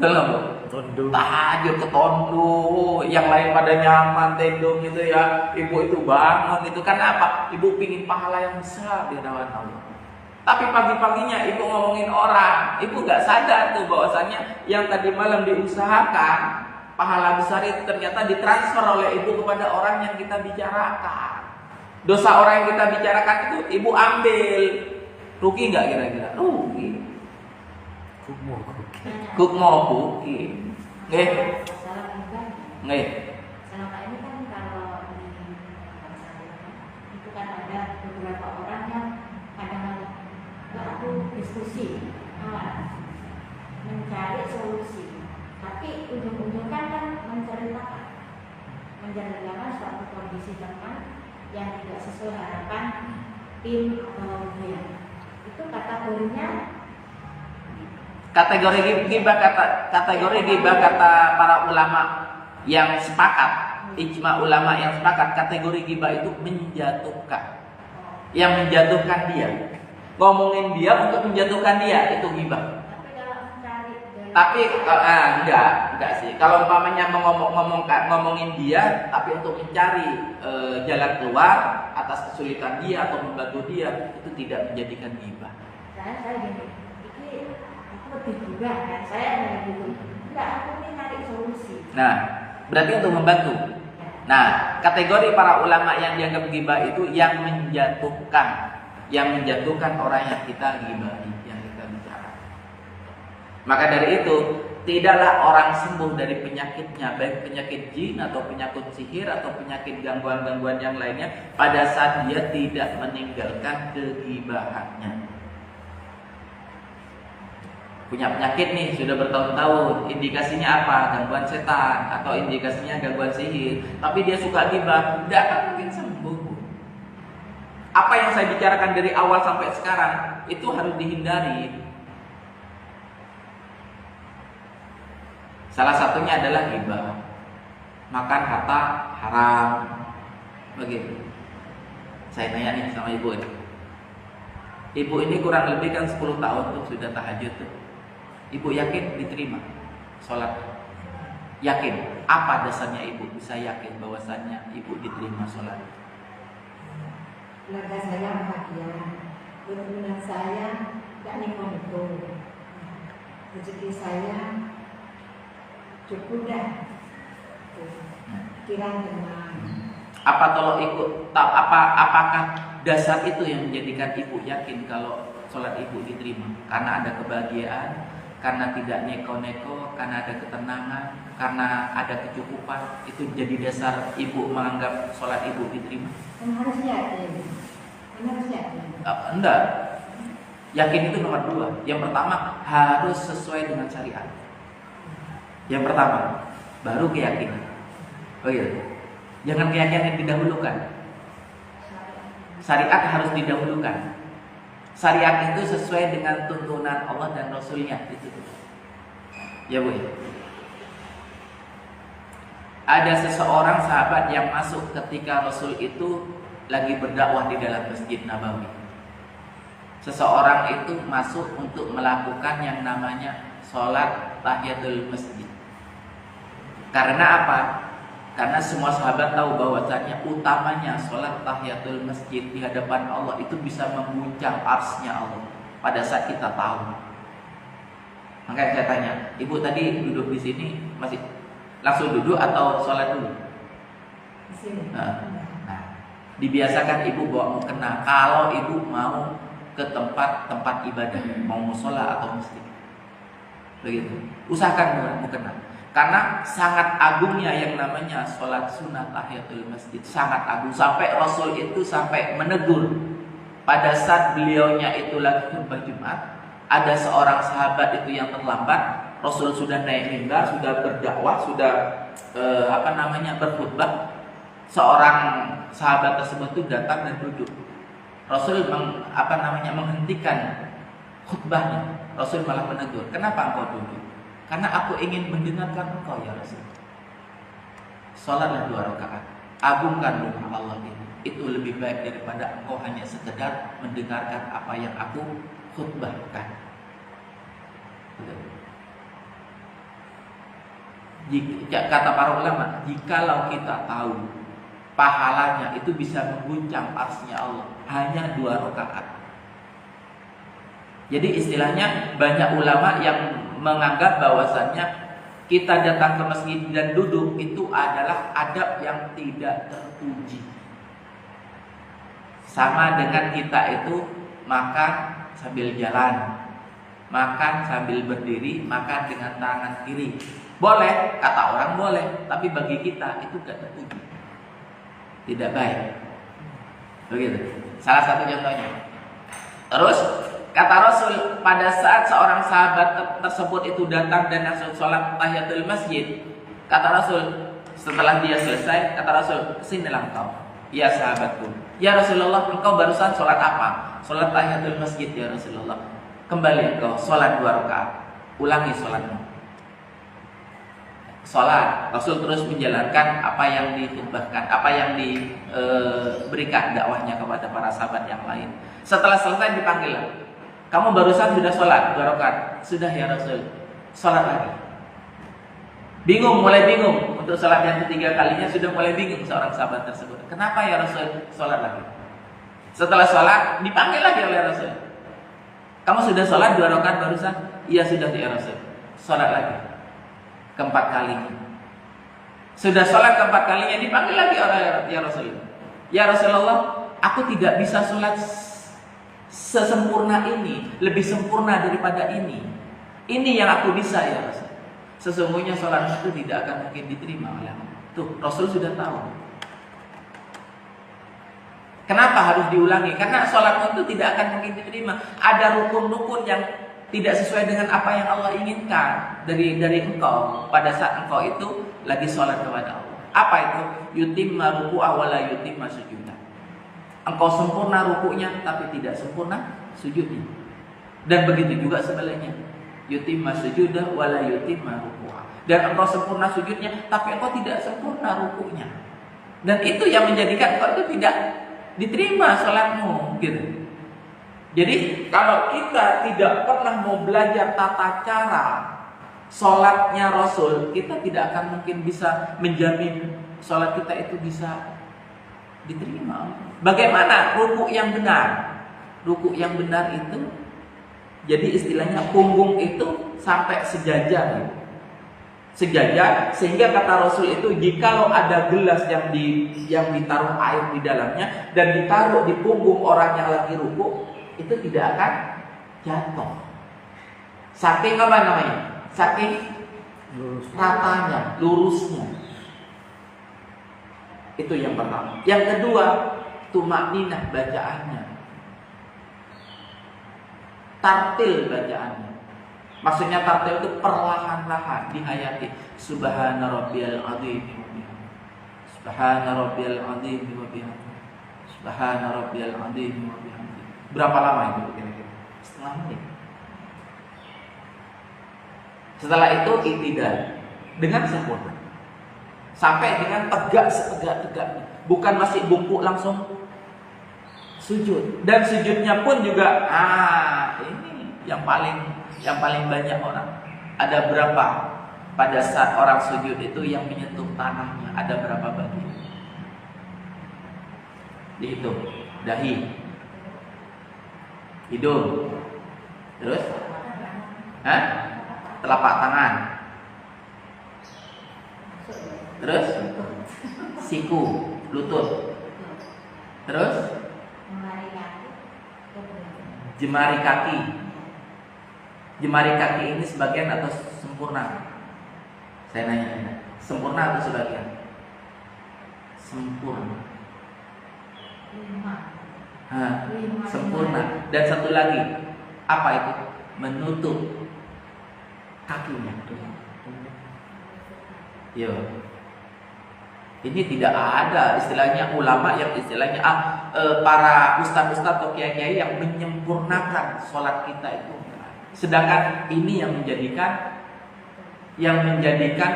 Betul. Tahajud ke tondo, yang lain pada nyaman tendong itu ya, ibu itu bangun itu karena apa? Ibu pingin pahala yang besar di hadapan Allah. Tapi pagi-paginya ibu ngomongin orang, ibu gak sadar tuh bahwasanya yang tadi malam diusahakan pahala besar itu ternyata ditransfer oleh ibu kepada orang yang kita bicarakan. Dosa orang yang kita bicarakan itu ibu ambil. Rugi gak kira-kira? Rugi. Kukmo rugi. Nggih. Nggih. Selama ini kan kalau di bangsa itu kan ada beberapa orang yang kadang-kadang aku diskusi, malah mencari solusi, tapi ujung-ujungnya kan menceritakan suatu kondisi teman yang tidak sesuai harapan tim atau dia. Itu kategorinya Kategori ghibah kata para ulama yang sepakat, ijma ulama yang sepakat, kategori ghibah itu menjatuhkan. Yang menjatuhkan dia. Ngomongin dia untuk menjatuhkan dia, itu ghibah. Tapi enggak sih. Kalau umpamanya ngomongin dia tapi untuk mencari jalan keluar atas kesulitan dia atau membantu dia, itu tidak menjadikan ghibah. Saya gini, ini lebih juga kan saya gitu. Enggak, aku ini cari solusi. Nah, berarti untuk membantu. Nah, kategori para ulama yang dianggap ghibah itu yang menjatuhkan orang yang kita ghibahi, yang kita bicara. Maka dari itu, tidaklah orang sembuh dari penyakitnya, baik penyakit jin atau penyakit sihir atau penyakit gangguan-gangguan yang lainnya, pada saat dia tidak meninggalkan kegibahannya. Punya penyakit nih sudah bertahun-tahun, indikasinya apa? Gangguan setan atau indikasinya gangguan sihir, tapi dia suka ghibah, tidak akan mungkin sembuh. Apa yang saya bicarakan dari awal sampai sekarang itu harus dihindari. Salah satunya adalah ghibah, makan harta haram, begitu. Saya nanya nih sama ibu ini. Ibu ini kurang lebih kan 10 tahun tuh sudah tahajud tuh. Ibu yakin diterima sholat? Yakin? Apa dasarnya ibu bisa yakin bahwasannya ibu diterima sholat? Keluarga saya bahagia, keturunan saya gak nikah itu, rezeki saya cukup dah. Kiraan dengan Apa tolong ikut? Apakah dasar itu yang menjadikan ibu yakin kalau sholat ibu diterima? Karena ada kebahagiaan, karena tidak neko-neko, karena ada ketenangan, karena ada kecukupan. Itu jadi dasar ibu menganggap sholat ibu diterima? kan harus yakin. Kan harus yakin. Enggak. Yakin itu nomor 2. Yang pertama harus sesuai dengan syariat. Yang pertama, baru keyakinan. Oh iya. Jangan keyakinan yang didahulukan. Syariat harus didahulukan. Syariat itu sesuai dengan tuntunan Allah dan Rasulnya. Itu. Ya Bu. Ada seseorang sahabat yang masuk ketika Rasul itu lagi berdakwah di dalam Masjid Nabawi. Seseorang itu masuk untuk melakukan yang namanya sholat tahiyatul masjid. Karena apa? Karena semua sahabat tahu bahwasanya utamanya sholat tahiyatul masjid di hadapan Allah itu bisa mengguncang arsy-Nya Allah pada saat kita tahu. Makanya saya tanya, ibu tadi duduk di sini masih langsung duduk atau sholat dulu? Di sini. Nah, dibiasakan ibu bawa mukena kalau ibu mau ke tempat ibadah, mau musola atau masjid. Begitu. Usahakan mukena. Karena sangat agungnya yang namanya sholat sunat tahiyatul masjid, sangat agung. Sampai Rasul itu sampai menegur pada saat beliaunya itu lagi khutbah Jumat, ada seorang sahabat itu yang terlambat. Rasul sudah naik mimbar, sudah berdakwah, sudah berkhutbah. Seorang sahabat tersebut itu datang dan duduk. Rasul menghentikan khutbahnya. Rasul malah menegur, kenapa engkau duduk? Karena aku ingin mendengarkan engkau ya Rasul. Sholatlah 2 rakaat. Agungkan rumah Allah ini. Itu lebih baik daripada engkau hanya sekedar mendengarkan apa yang aku khutbahkan. Kata para ulama, jikalau kita tahu pahalanya itu bisa mengguncang arsy-Nya Allah, hanya 2 rakaat. Jadi istilahnya banyak ulama yang menganggap bahwasannya kita datang ke masjid dan duduk itu adalah adab yang tidak terpuji. Sama dengan kita itu makan sambil jalan, makan sambil berdiri, makan dengan tangan kiri. Boleh, kata orang boleh, tapi bagi kita itu tidak terpuji, tidak baik. Begitu. Salah satu contohnya. Terus kata Rasul, pada saat seorang sahabat tersebut itu datang dan langsung sholat tahiyatul masjid, kata Rasul, setelah dia selesai, kata Rasul, kesinilah engkau, ya sahabatku. Ya Rasulullah, engkau barusan sholat apa? Sholat tahiyatul masjid ya Rasulullah. Kembali engkau sholat 2 rakaat, ulangi sholatmu. Sholat, Rasul terus menjalankan apa yang ditubahkan, apa yang diberikan dakwahnya kepada para sahabat yang lain. Setelah selesai dipanggil, kamu barusan sudah sholat 2 rakaat. Sudah ya Rasul. Sholat lagi. Mulai bingung. Untuk sholat yang ketiga kalinya sudah mulai bingung seorang sahabat tersebut. Kenapa ya Rasul? Sholat lagi. Setelah sholat dipanggil lagi oleh Rasul. Kamu sudah sholat 2 rakaat barusan? Iya sudah ya Rasul. Sholat lagi. Keempat kalinya. Sudah sholat keempat kalinya dipanggil lagi oleh ya Rasul. Ya Rasulullah, aku tidak bisa sholat sesempurna ini, lebih sempurna daripada ini. Ini yang aku bisa ya Rasul. Sesungguhnya sholat itu tidak akan mungkin diterima oleh Allah. Tuh, Rasul sudah tahu. Kenapa harus diulangi? Karena sholat itu tidak akan mungkin diterima. Ada rukun-rukun yang tidak sesuai dengan apa yang Allah inginkan dari engkau pada saat engkau itu lagi sholat kepada Allah. Apa itu? Yutimma ruku'a wa la yutimma sujudah. Engkau sempurna rukunya tapi tidak sempurna sujudnya. Dan begitu juga sebaliknya. Yutimma sujudah wa la yutimma ruku'a. Dan engkau sempurna sujudnya tapi engkau tidak sempurna rukunya. Dan itu yang menjadikan engkau itu tidak diterima sholatmu gitu. Jadi kalau kita tidak pernah mau belajar tata cara sholatnya Rasul, kita tidak akan mungkin bisa menjamin sholat kita itu bisa diterima. Bagaimana ruku yang benar? Ruku yang benar itu, jadi istilahnya punggung itu sampai sejajar. sejajar, sehingga kata Rasul itu jikalau ada gelas yang ditaruh air di dalamnya dan ditaruh di punggung orang yang lagi ruku, itu tidak akan jatuh. Saking apa namanya? Saking ratanya, lurusnya. Itu yang pertama. Yang kedua, tumakninah bacaannya, tartil bacaannya. Maksudnya tartil itu perlahan-lahan dihayati. Subhana rabbiyal azim wa bihamdihi. Subhana rabbiyal azim wa bihamdihi. Subhana rabbiyal azim wa bihamdihi. Berapa lama itu kira-kira? Setengah menit. Setelah itu i'tidal dengan sempurna. Sampai dengan tegak setegak-tegaknya. Bukan masih bungkuk langsung sujud. Dan sujudnya pun juga ini yang paling banyak orang. Ada berapa pada saat orang sujud itu yang menyentuh tanahnya? Ada berapa bagian? Dihitung. Dahi, hidung, terus telapak tangan, terus siku, lutut, terus jemari kaki. Jemari kaki ini sebagian atau sempurna? Saya nanya, sempurna atau sebagian? Sempurna. Sempurna. Dan satu lagi, apa itu? Menutup kakinya. Yo. Ini tidak ada istilahnya ulama yang istilahnya para ustaz-ustaz atau kiai-kiai yang menyempurnakan sholat kita itu. Sedangkan ini yang menjadikan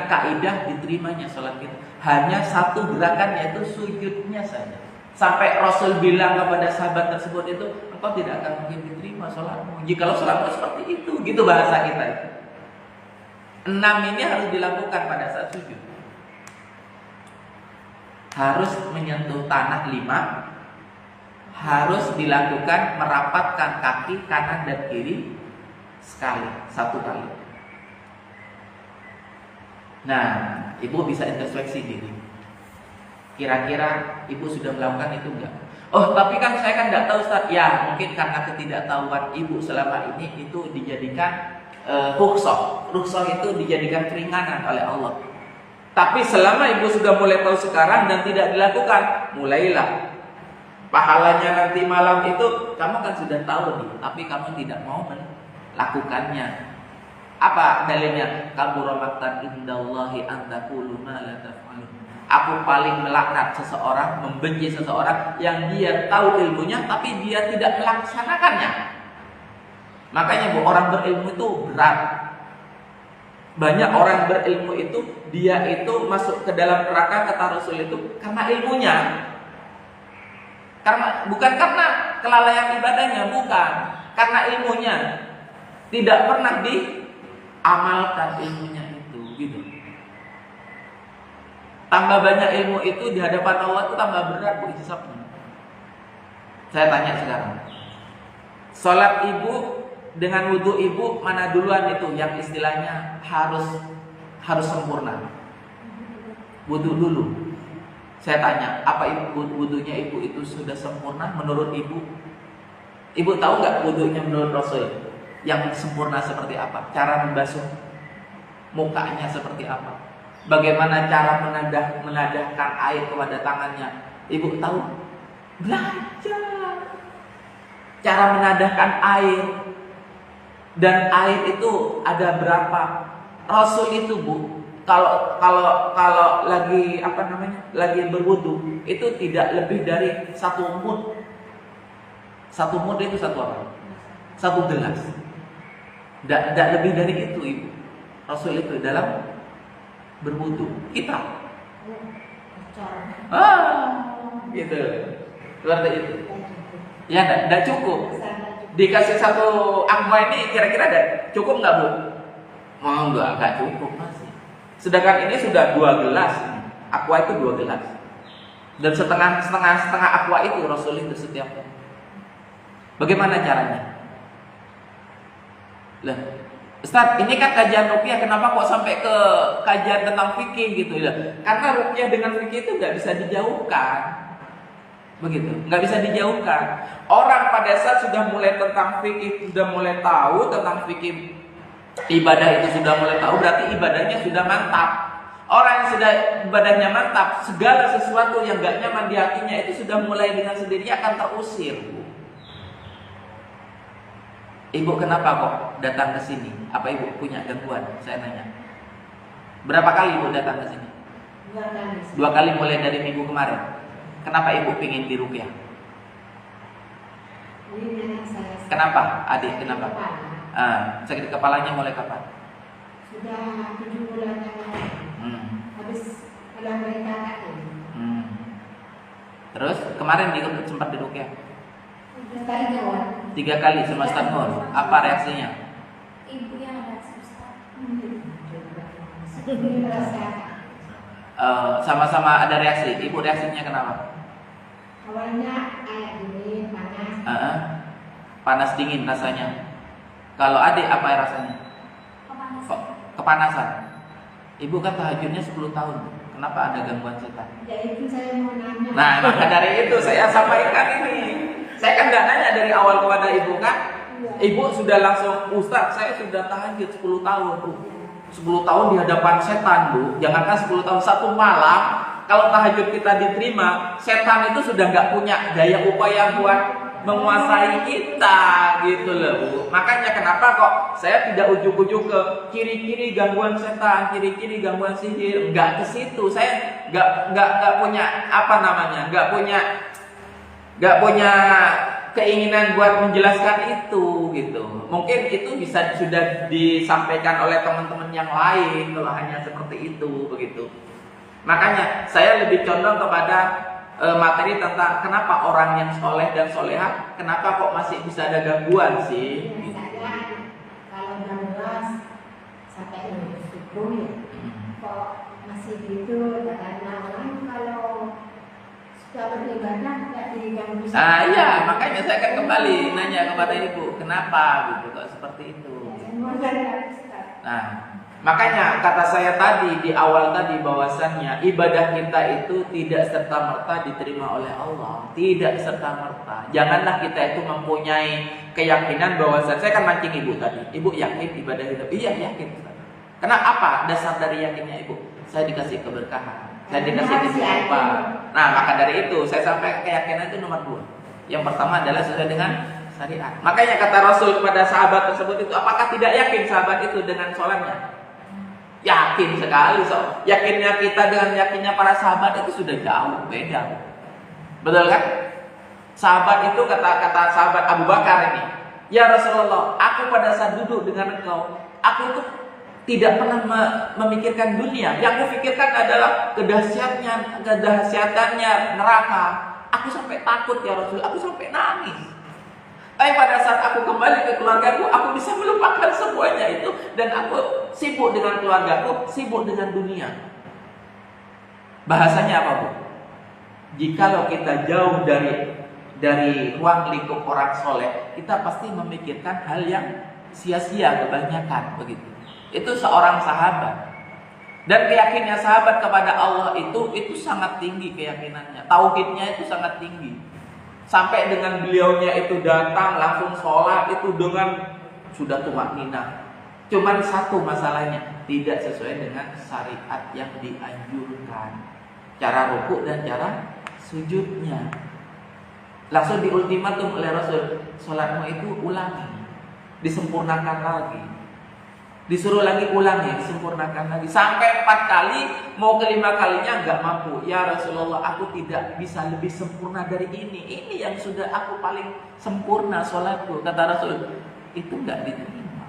kaidah diterimanya sholat kita. Hanya satu gerakan, yaitu sujudnya saja. Sampai Rasul bilang kepada sahabat tersebut itu, engkau tidak akan mungkin diterima sholatmu jikalau sholatmu seperti itu. Gitu bahasa kita itu. 6 ini harus dilakukan pada saat sujud. Harus menyentuh tanah 5. Harus dilakukan merapatkan kaki kanan dan kiri satu kali. Nah, ibu bisa introspeksi diri. Kira-kira ibu sudah melakukan itu enggak? Oh, tapi kan saya kan enggak tahu, Ustaz. Ya, mungkin karena ketidaktahuan ibu selama ini itu dijadikan rukhsah. Rukhsah itu dijadikan keringanan oleh Allah. Tapi selama ibu sudah mulai tahu sekarang dan tidak dilakukan, mulailah. Pahalanya nanti malam itu kamu kan sudah tahu nih, tapi kamu tidak mau melakukannya. Apa dalilnya? Kabura maqtan indallahi an taqulu ma la taf'alun. Aku paling melaknat seseorang, membenci seseorang yang dia tahu ilmunya tapi dia tidak melaksanakannya. Makanya orang berilmu itu berat. Banyak orang berilmu itu dia itu masuk ke dalam neraka kata Rasul itu karena ilmunya. Bukan karena kelalaian ibadahnya, bukan. Karena ilmunya tidak pernah diamalkan ilmunya itu, gitu. Tambah banyak ilmu itu di hadapan Allah itu tambah berat bu hisabnya. Saya tanya sekarang, sholat ibu dengan wudhu ibu mana duluan itu yang istilahnya harus sempurna? Wudhu dulu. Saya tanya, apa wudhunya ibu itu sudah sempurna menurut ibu? Ibu tahu nggak wudhunya menurut Rasul yang sempurna seperti apa? Cara membasuh mukanya seperti apa? Bagaimana cara menadahkan air kepada tangannya? Ibu tahu? Belajar cara menadahkan air. Dan air itu ada berapa? Rasul itu bu, kalau lagi lagi berwudu itu tidak lebih dari 1 mud. 1 mud itu satu apa? 1 gelas. Tidak lebih dari itu ibu. Rasul itu dalam berwudu. Kita gitu. Seperti itu. Ya tidak cukup. Dikasih 1 aqua ini kira-kira cukup nggak bu? Oh nggak cukup masih. Sedangkan ini sudah 2 gelas. Aqua itu 2 gelas. Dan setengah aqua itu Rasul itu setiap. Bagaimana caranya? Ustaz, ini kan kajian ruqyah, kenapa kok sampai ke kajian tentang fikih gitu ya? Karena ruqyah dengan fikih itu nggak bisa dijauhkan, begitu, nggak bisa dijauhkan. Orang pada saat sudah mulai tentang fikih, sudah mulai tahu tentang fikih ibadah itu sudah mulai tahu, berarti ibadahnya sudah mantap. Orang yang sudah ibadahnya mantap, segala sesuatu yang nggak nyaman di hatinya itu sudah mulai dengan sendirinya akan terusir. Ibu kenapa kok datang ke sini? Apa ibu punya gangguan? Saya nanya. Berapa kali ibu datang ke sini? 2 kali. 2 kali mulai dari minggu kemarin. Kenapa ibu pingin diruqyah? Ini memang saya Kenapa? Adik, kenapa? kepala. Sakit kepalanya mulai kapan? Sudah 7 bulan yang lalu. Habis melahirkan aku. Terus kemarin sempat diruqyah? 3 kali jawab. 3 kali semester nur. Apa reaksinya? Ibu yang ada susah. Ini merasa Sama-sama ada reaksi. Ibu reaksinya kenapa? awalnya kayak gini panas. Panas dingin rasanya. Kalau adik apa rasanya? Kepanasan. Ibu kan tahajudnya 10 tahun. Kenapa ada gangguan setan? Ya itu saya mau nanya. Nah, maka dari itu saya sampaikan ini. Saya kan nggak nanya dari awal kepada ibu kan. Ibu sudah langsung, Ustaz, saya sudah tahajud 10 tahun, Bu. 10 tahun di hadapan setan, Bu. Jangankan 10 tahun, satu malam. Kalau tahajud kita diterima, setan itu sudah nggak punya daya upaya buat menguasai kita, gitu loh, Bu. Makanya kenapa kok saya tidak ujuk-ujuk ke kiri-kiri gangguan setan, kiri-kiri gangguan sihir, nggak ke situ. Saya nggak punya apa namanya, nggak punya keinginan buat menjelaskan itu, gitu. Mungkin itu bisa sudah disampaikan oleh teman-teman yang lain kalau hanya seperti itu, begitu. Makanya saya lebih condong kepada materi tentang kenapa orang yang soleh dan soleha, kenapa kok masih bisa ada gangguan sih? Biasanya kalau 16 sampai 20 ya, kok masih gitu, karena orang kalau sudah beribadah tidak diganggu. Iya, makanya saya akan kembali nanya kepada ibu, kenapa gitu kok seperti itu? Nah, makanya kata saya tadi di awal tadi bahwasannya ibadah kita itu tidak serta-merta diterima oleh Allah, tidak serta-merta. Janganlah kita itu mempunyai keyakinan bahwasan saya kan mancing ibu tadi. Ibu yakin ibadah itu? Iya, yakin. Karena apa dasar dari yakinnya ibu? Saya dikasih keberkahan, saya dikasih kehidupan. Nah, maka dari itu saya sampai keyakinan itu nomor 2. Yang pertama adalah sesuai dengan syariat. Makanya kata Rasul kepada sahabat tersebut itu, apakah tidak yakin sahabat itu dengan sholatnya? Yakin sekali. Yakinnya kita dengan yakinnya para sahabat itu sudah jauh beda. Betul kan? Sahabat itu kata sahabat Abu Bakar ini, ya Rasulullah, aku pada saat duduk dengan engkau, aku itu tidak pernah memikirkan dunia. Yang aku pikirkan adalah kedahsyatannya neraka. Aku sampai takut ya Rasul, aku sampai nangis. Tapi pada saat aku kembali ke keluargaku, aku bisa melupakan semuanya itu, dan aku sibuk dengan keluargaku, sibuk dengan dunia. Bahasanya apa, Bu? Jikalau kita jauh dari ruang lingkup orang soleh, kita pasti memikirkan hal yang sia-sia kebanyakan, begitu. Itu seorang sahabat. Dan keyakinannya sahabat kepada Allah itu sangat tinggi keyakinannya. Tauhidnya itu sangat tinggi. Sampai dengan beliaunya itu datang langsung sholat itu dengan sudah tumakninah. Cuman satu masalahnya, tidak sesuai dengan syariat yang dianjurkan. Cara rukuk dan cara sujudnya. Langsung diultimatum oleh Rasul, sholatmu itu ulangi, disempurnakan lagi. Disuruh lagi ulangi, disempurnakan lagi. Sampai 4 kali, mau ke-5 kalinya nggak mampu. Ya Rasulullah, aku tidak bisa lebih sempurna dari ini. Ini yang sudah aku paling sempurna sholatku. Kata Rasul, itu nggak diterima.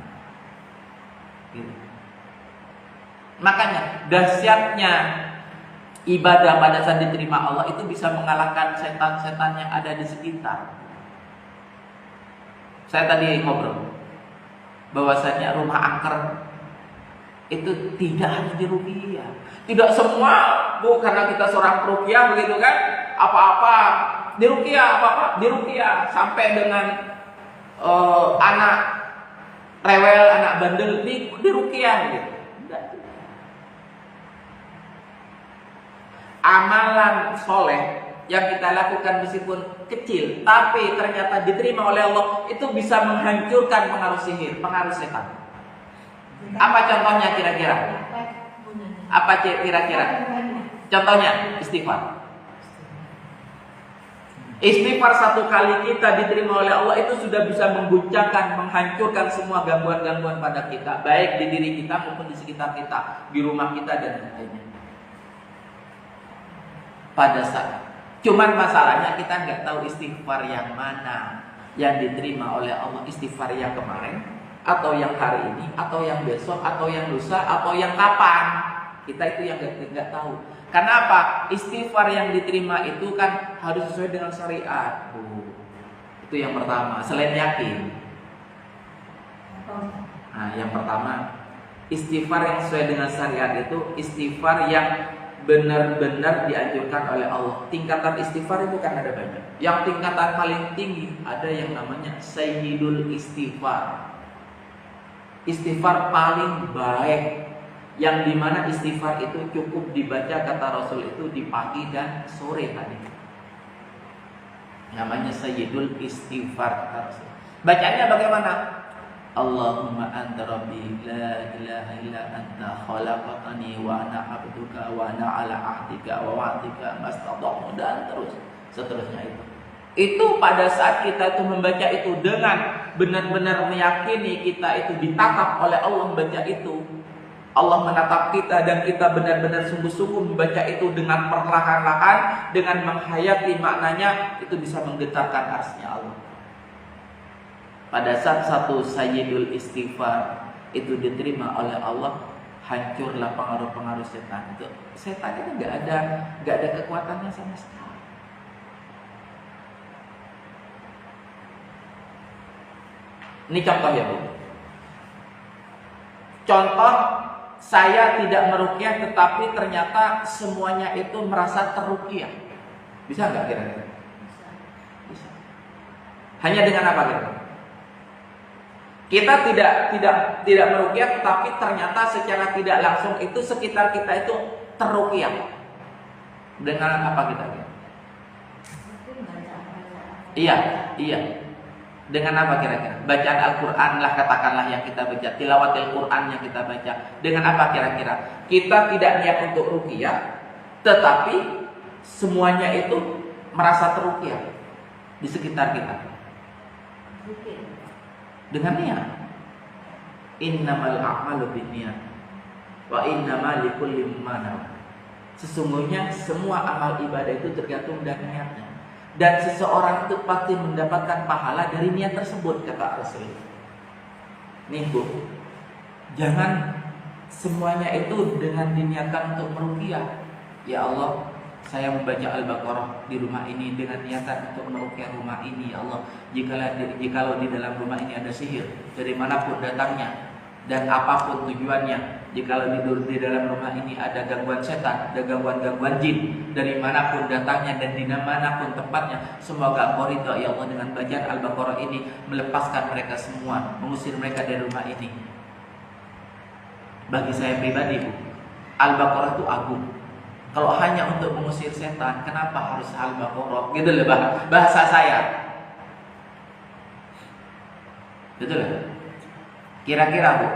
Gitu. Makanya dahsyatnya ibadah pada saat diterima Allah itu bisa mengalahkan setan-setan yang ada di sekitar. Saya tadi ngobrol bahwasanya rumah angker itu tidak harus diruqyah. Tidak semua, Bu, karena kita seorang peruqyah begitu kan, apa-apa diruqyah, apa-apa diruqyah, sampai dengan anak rewel, anak bandel di ruqyah gitu. Enggak. Amalan soleh yang kita lakukan meskipun kecil, tapi ternyata diterima oleh Allah, itu bisa menghancurkan pengaruh sihir, pengaruh setan. Apa contohnya kira-kira? Apa kira-kira? Contohnya istighfar. Istighfar satu kali kita diterima oleh Allah itu sudah bisa mengguncangkan, menghancurkan semua gangguan-gangguan pada kita, baik di diri kita maupun di sekitar kita, di rumah kita dan lainnya. Pada saat, cuman masalahnya kita nggak tahu istighfar yang mana yang diterima oleh Allah, istighfar yang kemarin, atau yang hari ini, atau yang besok, atau yang lusa, atau yang kapan. Kita itu yang nggak tahu. Karena apa? Istighfar yang diterima itu kan harus sesuai dengan syariat. Itu yang pertama. Selain yakin. Nah, yang pertama, istighfar yang sesuai dengan syariat itu istighfar yang benar-benar dianjurkan oleh Allah. Tingkatan istighfar itu kan ada banyak. Yang tingkatan paling tinggi ada yang namanya sayyidul istighfar. Istighfar paling baik, yang dimana istighfar itu cukup dibaca kata Rasul itu di pagi dan sore tadi. Namanya sayyidul istighfar kata Rasul. Bacanya bagaimana? Allahumma anta rabbi la ilaha illa anta khalaqtani wa ana abduka wa ana ala ahdika wa wa'dika mastata'tu, dan seterusnya itu. Itu pada saat kita itu membaca itu dengan benar-benar meyakini kita itu ditatap oleh Allah membaca itu. Allah menatap kita dan kita benar-benar sungguh-sungguh membaca itu dengan perlahan-lahan, dengan menghayati maknanya, itu bisa menggetarkan arsy-Nya Allah. Pada saat satu sayyidul istighfar itu diterima oleh Allah, hancurlah pengaruh-pengaruh setan. Itu setan itu nggak ada kekuatannya sama sekali. Ini contoh ya Bu. Contoh, saya tidak meruqyah tetapi ternyata semuanya itu merasa teruqyah. Bisa nggak kira-kira? Bisa. Hanya dengan apa kira-kira? Kita tidak meruqyah tetapi ternyata secara tidak langsung itu sekitar kita itu teruqyah. Dengan apa kita? Iya. Dengan apa kira-kira? Bacaan Al-Quran lah katakanlah yang kita baca, tilawat Al-Quran yang kita baca. Dengan apa kira-kira? Kita tidak niat untuk ruqyah, tetapi semuanya itu merasa teruqyah di sekitar kita. Dengan niat. Innamal a'malu binniyat wa innamal likulli imrin ma nawa. Sesungguhnya semua amal ibadah itu tergantung dari niatnya. Dan seseorang itu pasti mendapatkan pahala dari niat tersebut, kata Rasul. Nih Bu, jangan semuanya itu dengan diniatkan untuk meruqyah. Ya Allah, saya membaca Al-Baqarah di rumah ini dengan niatan untuk meruqyah rumah ini. Ya Allah, jikalau di dalam rumah ini ada sihir, dari manapun datangnya dan apapun tujuannya, jikalau di dalam rumah ini ada gangguan setan, ada gangguan jin, dari manapun datangnya dan di manapun tempatnya, semoga Engkau ridha ya Allah dengan bacaan Al-Baqarah ini melepaskan mereka semua, mengusir mereka dari rumah ini. Bagi saya pribadi Bu, Al-Baqarah itu agung. Kalau hanya untuk mengusir setan, kenapa harus Al-Baqarah? Gitu loh bahasa saya. Betul lah. Kira-kira Bu,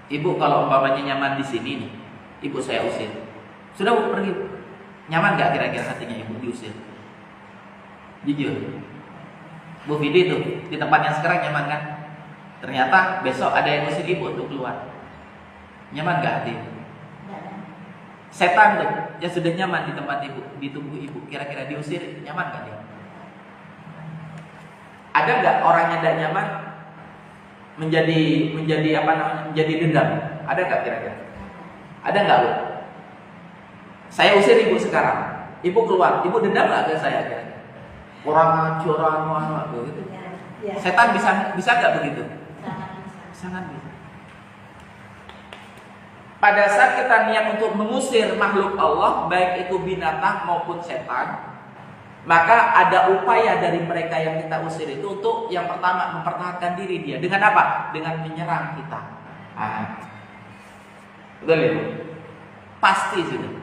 Ibu kalau umpamanya nyaman di sini nih, Ibu saya usir. Sudah Bu pergi. Nyaman gak kira-kira hatinya Ibu diusir? Jujur. Bu Vidi tuh di tempat yang sekarang nyaman kan? Ternyata besok ada yang usir Ibu untuk keluar. Nyaman gak hati? Setan tuh yang sudah nyaman di tempat Ibu, di tubuh Ibu, kira-kira diusir nyaman gak dia? Ada gak orang yang tidak nyaman menjadi apa namanya, menjadi dendam? Ada nggak kira-kira? Ada nggak Bu? Saya usir Ibu sekarang, Ibu keluar, Ibu dendam nggak ke saya kira-kira? Orang curang gitu. Setan bisa nggak begitu? Sangat bisa. Pada saat kita niat untuk mengusir makhluk Allah, baik itu binatang maupun setan, Maka ada upaya dari mereka yang kita usir itu untuk yang pertama mempertahankan diri dia. Dengan apa? Dengan menyerang kita. Betul ya? Pasti sudah.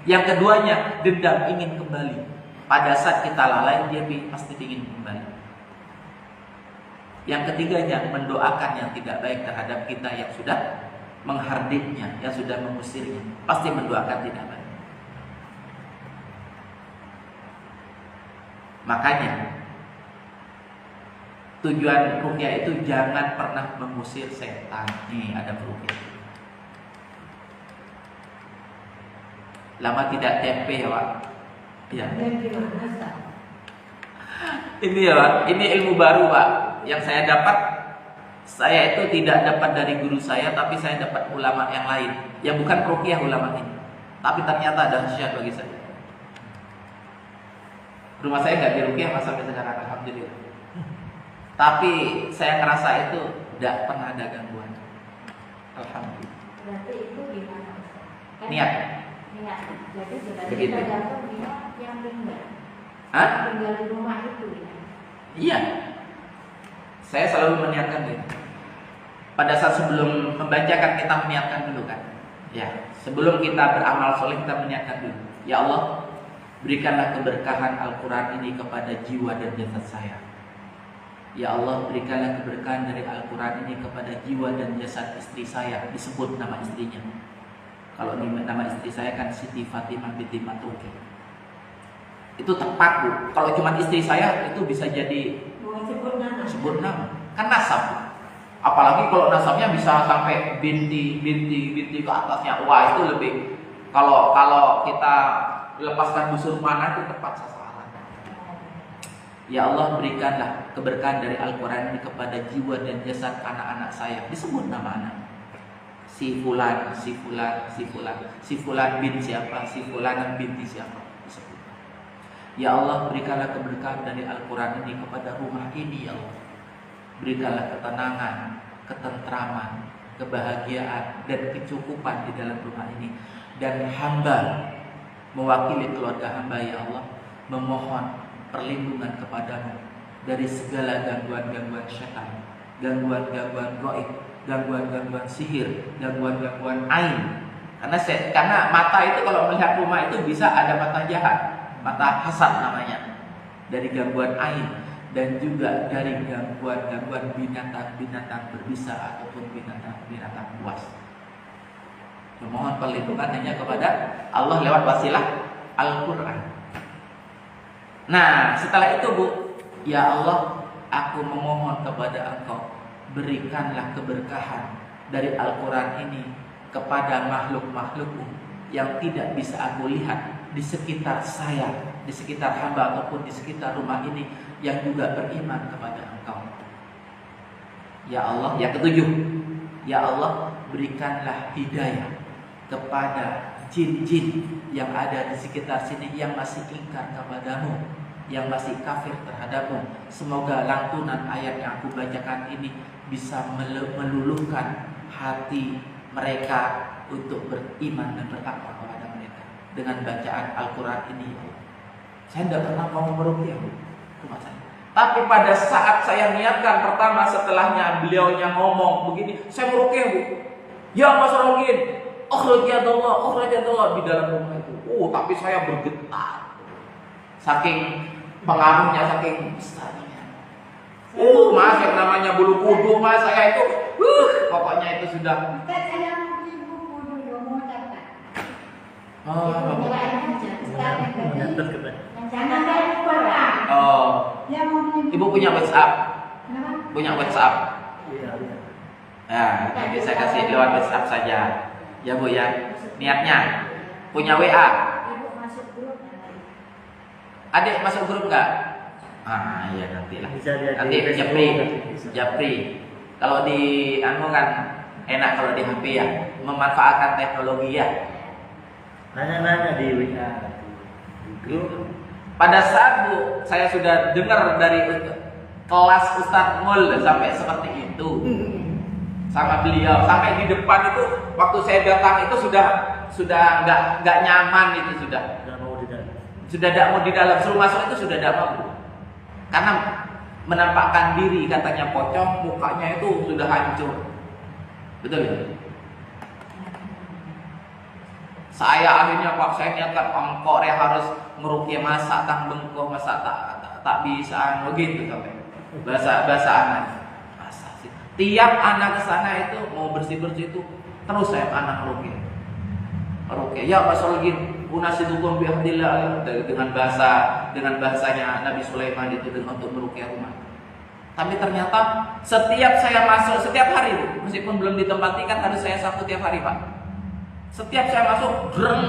Yang keduanya dendam, ingin kembali. Pada saat kita lalai, dia pasti ingin kembali. Yang ketiganya mendoakan yang tidak baik terhadap kita yang sudah menghardiknya, yang sudah mengusirnya. Pasti mendoakan tidak baik. Makanya tujuan ruqyah itu jangan pernah mengusir setan. Nih ada ruqyah. Lama tidak tempe ya Pak. Ya. Ini ya Pak, ini ilmu baru Pak. Yang saya dapat, saya itu tidak dapat dari guru saya, tapi saya dapat ulama yang lain. Yang bukan ruqyah ulama ini. Tapi ternyata dahsyat bagi saya. Rumah saya nggak diruqyah sampai sekarang, alhamdulillah. Tapi saya ngerasa itu tidak pernah ada gangguan. Alhamdulillah. Berarti itu gimana? Kan Niat. Niat. Jadi sebenarnya Begitu. tergantung niat yang tinggal. Hah? Tinggal di rumah itu ya. Iya. Saya selalu meniatkan itu. Pada saat sebelum membacakan kita meniatkan dulu kan. Ya. Sebelum kita beramal soleh kita meniatkan dulu. Ya Allah, berikanlah keberkahan Al-Quran ini kepada jiwa dan jasad saya. Ya Allah, berikanlah keberkahan dari Al-Quran ini kepada jiwa dan jasad istri saya. Disebut nama istrinya. Kalau nama istri saya kan Siti Fatimah binti Matuki. Itu tepat Bu. Kalau cuma istri saya itu bisa jadi sebut nama. Kan nasab. Apalagi kalau nasabnya bisa sampai binti ke atasnya. Wah itu lebih. Kalau kita lepaskan busur mana itu tepat sasaran. Ya Allah, berikanlah keberkahan dari Al-Quran ini kepada jiwa dan jasad anak-anak saya. Disebut nama anak. Si fulan, si fulan, si fulan, si fulan bin siapa, si fulan binti siapa. Disebut. Ya Allah, berikanlah keberkahan dari Al-Quran ini kepada rumah ini ya Allah. Berikanlah ketenangan, ketentraman, kebahagiaan dan kecukupan di dalam rumah ini. Dan hamba mewakili keluarga hamba ya Allah, memohon perlindungan kepadamu dari segala gangguan-gangguan syaitan, gangguan-gangguan gaib, gangguan-gangguan sihir, gangguan-gangguan ain. Karena mata itu kalau melihat rumah itu bisa ada mata jahat, mata hasad namanya, dari gangguan ain dan juga dari gangguan-gangguan binatang-binatang berbisa ataupun binatang-binatang buas. Memohon perlindungan hanya kepada Allah lewat wasilah Al-Quran. Nah setelah itu Bu, ya Allah, aku memohon kepada Engkau, berikanlah keberkahan dari Al-Quran ini kepada makhluk-makhlukmu yang tidak bisa aku lihat di sekitar saya, di sekitar hamba ataupun di sekitar rumah ini yang juga beriman kepada Engkau. Ya Allah, yang ketujuh, ya Allah, berikanlah hidayah kepada jin-jin yang ada di sekitar sini yang masih ingkar kepadamu, yang masih kafir terhadapmu. Semoga lantunan ayat yang aku bacakan ini bisa meluluhkan hati mereka untuk beriman dan bertakwa kepada mereka dengan bacaan Al-Quran ini. Saya tidak pernah mau meruqyah rumah saya. Tapi pada saat saya niatkan pertama setelahnya beliaunya ngomong begini, saya meruqyah Bu. Ya Mas Rokin, akhrajadallah di dalam rumah itu. Tapi saya bergetar. Saking pengaruhnya, saking besarnya. Mas yang namanya bulu kuduk Mas, saya itu pokoknya itu sudah. Ibu punya WhatsApp? Punya WhatsApp? Ya, nanti saya kasih lewat WhatsApp saja. Ya Bu ya, niatnya punya WA. Adik masuk grup nggak? Iya nantilah. Nanti Japri. Kalau di anu kan enak kalau di HP ya, memanfaatkan teknologi ya. Nanya-nanya di WA. Gitu. Pada saat Bu, saya sudah dengar dari kelas Ustadz Mul sampai seperti itu. Sama beliau sampai di depan itu waktu saya datang itu sudah nggak nyaman itu sudah. Sudah tidak mau di dalam, suruh masuk itu sudah tidak mau. Karena menampakkan diri katanya pocong, mukanya itu sudah hancur. Betul ya? Saya akhirnya Pak, saya niatkan engkau harus ngeruqyah masa tang bengkoh masa tak bisa begitu sampai bahasa anak. Masa sih. Tiap anak ke sana itu mau bersih-bersih itu terus saya anak ngeruqyah. Ngeruqyah ya masalahnya unasidukum bihamdillah dengan bahasanya Nabi Sulaiman itu untuk meruqyah rumah. Tapi ternyata setiap saya masuk setiap hari meskipun belum ditempati kan harus saya sapu tiap hari Pak. Setiap saya masuk dreng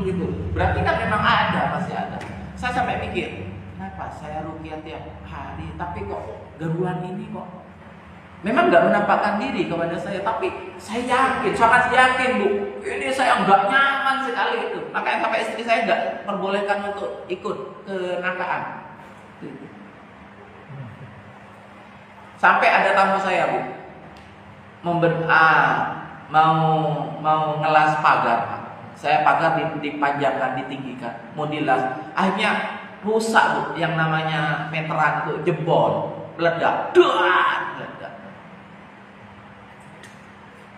gitu. Berarti kan memang ada, masih ada. Saya sampai mikir, kenapa saya ruqyah tiap hari tapi kok gangguan ini kok memang nggak menampakkan diri kepada saya, tapi saya yakin, sangat yakin Bu, ini saya nggak nyaman sekali itu. Makanya sampai istri saya nggak perbolehkan untuk ikut ke nakaan. Sampai ada tamu saya Bu, mau ngelas pagar, saya pagar dipanjangkan, ditinggikan, mau dilas, akhirnya rusak Bu, yang namanya meteran itu jebol, meledak, meledak.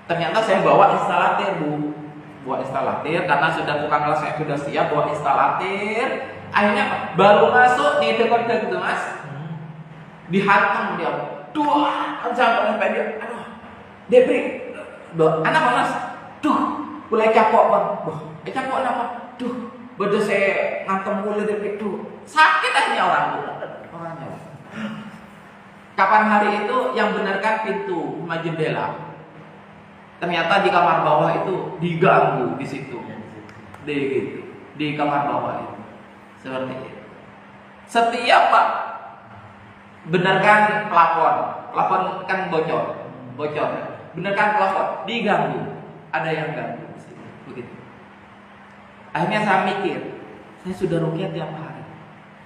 Ternyata saya bawa instalatir Bu, karena sudah tukang las saya sudah siap, bawa instalatir, akhirnya baru masuk di dekor gitu Mas, dihantam dia, sampai dia, aduh, debrik. Anak Mas, mulai capok Bang. Capok kenapa? Beda saya ngantem mulai dari itu. Sakit akhirnya orangnya. Kapan hari itu yang benarkan pintu sama jendela. Ternyata di kamar bawah itu diganggu di situ. Di kamar bawah itu. Seperti itu. Setiap Pak benarkan plafon kan bocor. Benarkan plafon diganggu, ada yang ganggu begitu. Akhirnya saya mikir, saya sudah ruqyah tiap hari,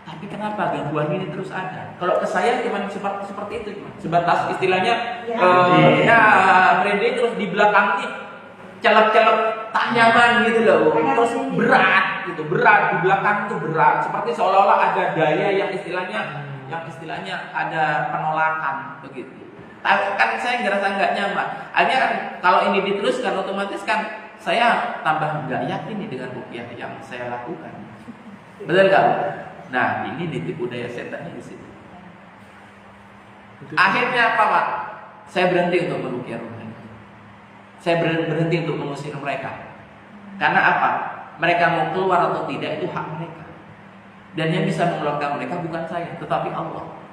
tapi kenapa gangguan ini terus ada? Kalau ke saya cuma seperti itu, sebatas istilahnya merinding terus di belakang ini celep-celep tak nyaman gitu loh, terus berat di belakang itu berat, seperti seolah-olah ada daya yang istilahnya ada penolakan begitu. Kan saya ngerasa nggak nyaman. Akhirnya kan kalau ini diteruskan otomatis kan saya tambah nggak yakin nih dengan ruqyah yang saya lakukan. Betul nggak? Nah ini ditipu daya setannya di situ. Akhirnya apa Pak? Saya berhenti untuk meruqyah rumah. Saya berhenti untuk mengusir mereka. Karena apa? Mereka mau keluar atau tidak itu hak mereka. Dan yang bisa mengeluarkan mereka bukan saya, tetapi Allah.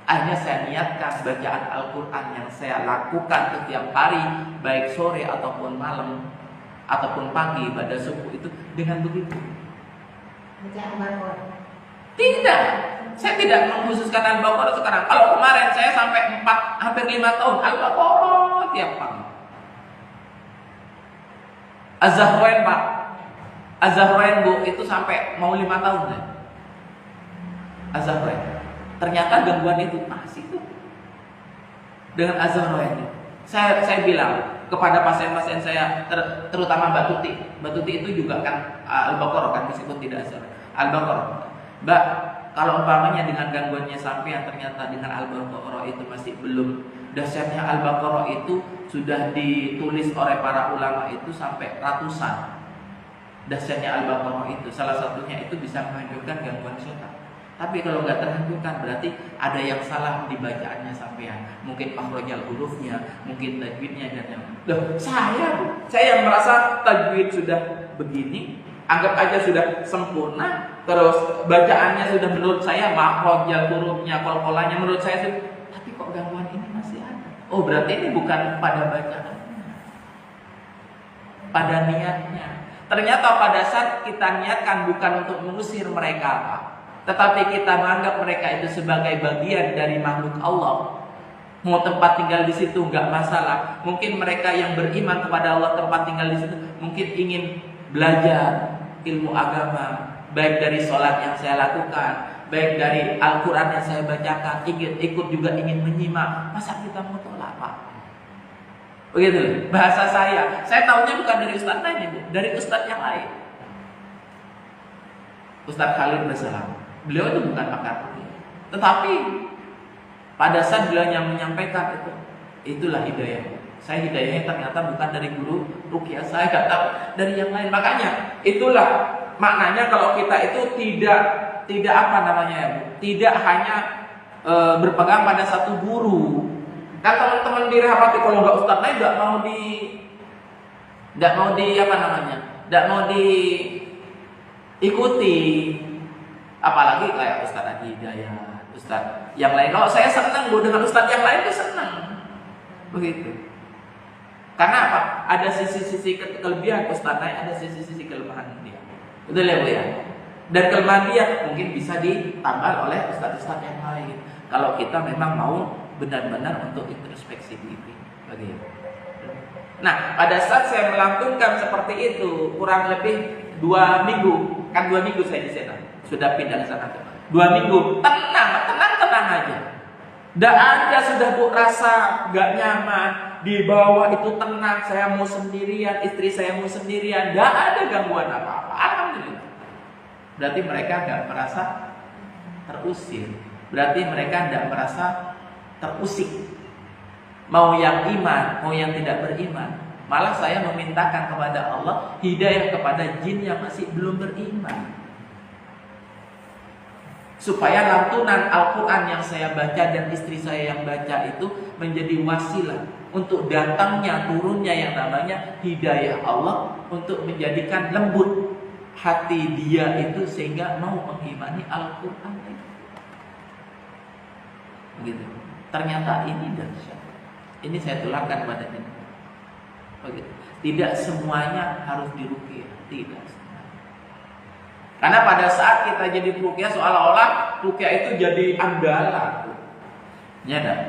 Akhirnya saya niatkan bacaan Al-Quran yang saya lakukan setiap hari, baik sore ataupun malam ataupun pagi pada subuh itu dengan begitu. Tidak, saya tidak mengkhususkan Al-Baqarah sekarang. Kalau kemarin saya sampai hampir 5 tahun Al-Baqarah tiap pagi. Az-Zahrain Pak, Az-Zahrain Bu itu sampai mau 5 tahun ya. Az-Zahrain. Ternyata gangguan itu masih tuh dengan Az-Zahrain. Saya bilang kepada pasien-pasien saya, terutama Mbak Tuti itu juga kan Al-Baqarah kan meskipun tidak Az-Zahrain. Al-Baqarah, Mbak, kalau umpamanya dengan gangguannya sampean ternyata dengan Al-Baqarah itu masih belum, dahsyatnya Al-Baqarah itu sudah ditulis oleh para ulama itu sampai ratusan. Dahsyatnya Al-Baqarah itu salah satunya itu bisa menghancurkan gangguan setan. Tapi kalau nggak terhancurkan berarti ada yang salah di bacaannya sampean. Mungkin makhrajal hurufnya, mungkin tajwidnya dan yang. Loh, saya yang merasa tajwid sudah begini, anggap aja sudah sempurna, terus bacaannya sudah menurut saya makhrajal hurufnya, qalqalanya menurut saya sudah, tapi kok gangguan ini masih ada. Oh, berarti ini bukan pada bacaannya. Pada niatnya. Ternyata pada saat kita niatkan bukan untuk mengusir mereka, Pak, tetapi kita menganggap mereka itu sebagai bagian dari makhluk Allah. Mau tempat tinggal di situ nggak masalah. Mungkin mereka yang beriman kepada Allah tempat tinggal di situ mungkin ingin belajar ilmu agama, baik dari sholat yang saya lakukan, baik dari Al-Quran yang saya bacakan, ikut juga ingin menyimak. Masa kita mau tolak, Pak? Begitu bahasa saya. Saya tahunya bukan dari ustaz lain, Ibu, dari ustaz yang lain. Ustadz Khalid Basalam. Beliau itu bukan pakar ruqyah. Tetapi pada saat beliau yang menyampaikan itu, itulah hidayah. Saya hidayahnya ternyata bukan dari guru ruqyah, saya dapat dari yang lain. Makanya itulah maknanya kalau kita itu tidak apa namanya ya, tidak hanya berpegang pada satu guru. Kan teman-teman di Rahmati kalau nggak ustadz lain nggak mau diikuti, apalagi kayak Ustadz Adi Hidayat, Ustadz yang lain. Kalau saya senang dengan Ustadz yang lain itu senang, begitu. Karena apa? Ada sisi-sisi kelebihan Ustadz lain, ada sisi-sisi kelemahan dia. Betul ya Bu ya? Dan kelemahan dia mungkin bisa ditambah oleh Ustadz-Ustadz yang lain. Kalau kita memang mau benar-benar untuk introspeksi diri, begitu. Nah, pada saat saya melantunkan seperti itu, kurang lebih 2 minggu, kan 2 minggu saya di sana, sudah pindah ke sana. 2 minggu, tenang aja. Tidak ada sudah rasa gak nyaman, di bawah itu tenang, saya mau sendirian, istri saya mau sendirian, tidak ada gangguan apa-apa. Alhamdulillah. Berarti mereka gak merasa terusir, berarti mereka tidak merasa terusik. Mau yang iman, mau yang tidak beriman. Malah saya memintakan kepada Allah hidayah kepada jin yang masih belum beriman, supaya lantunan Al-Quran yang saya baca dan istri saya yang baca itu menjadi wasilah untuk datangnya, turunnya yang namanya hidayah Allah, untuk menjadikan lembut hati dia itu sehingga mau mengimani Al-Quran itu. Begitu. Ternyata ini dahsyat. Ini saya tularkan pada ini. Begitu. Tidak semuanya harus diruqyah, tidak semuanya. Karena pada saat kita jadi ruqyah seolah-olah ruqyah itu jadi andalan. Ya dah.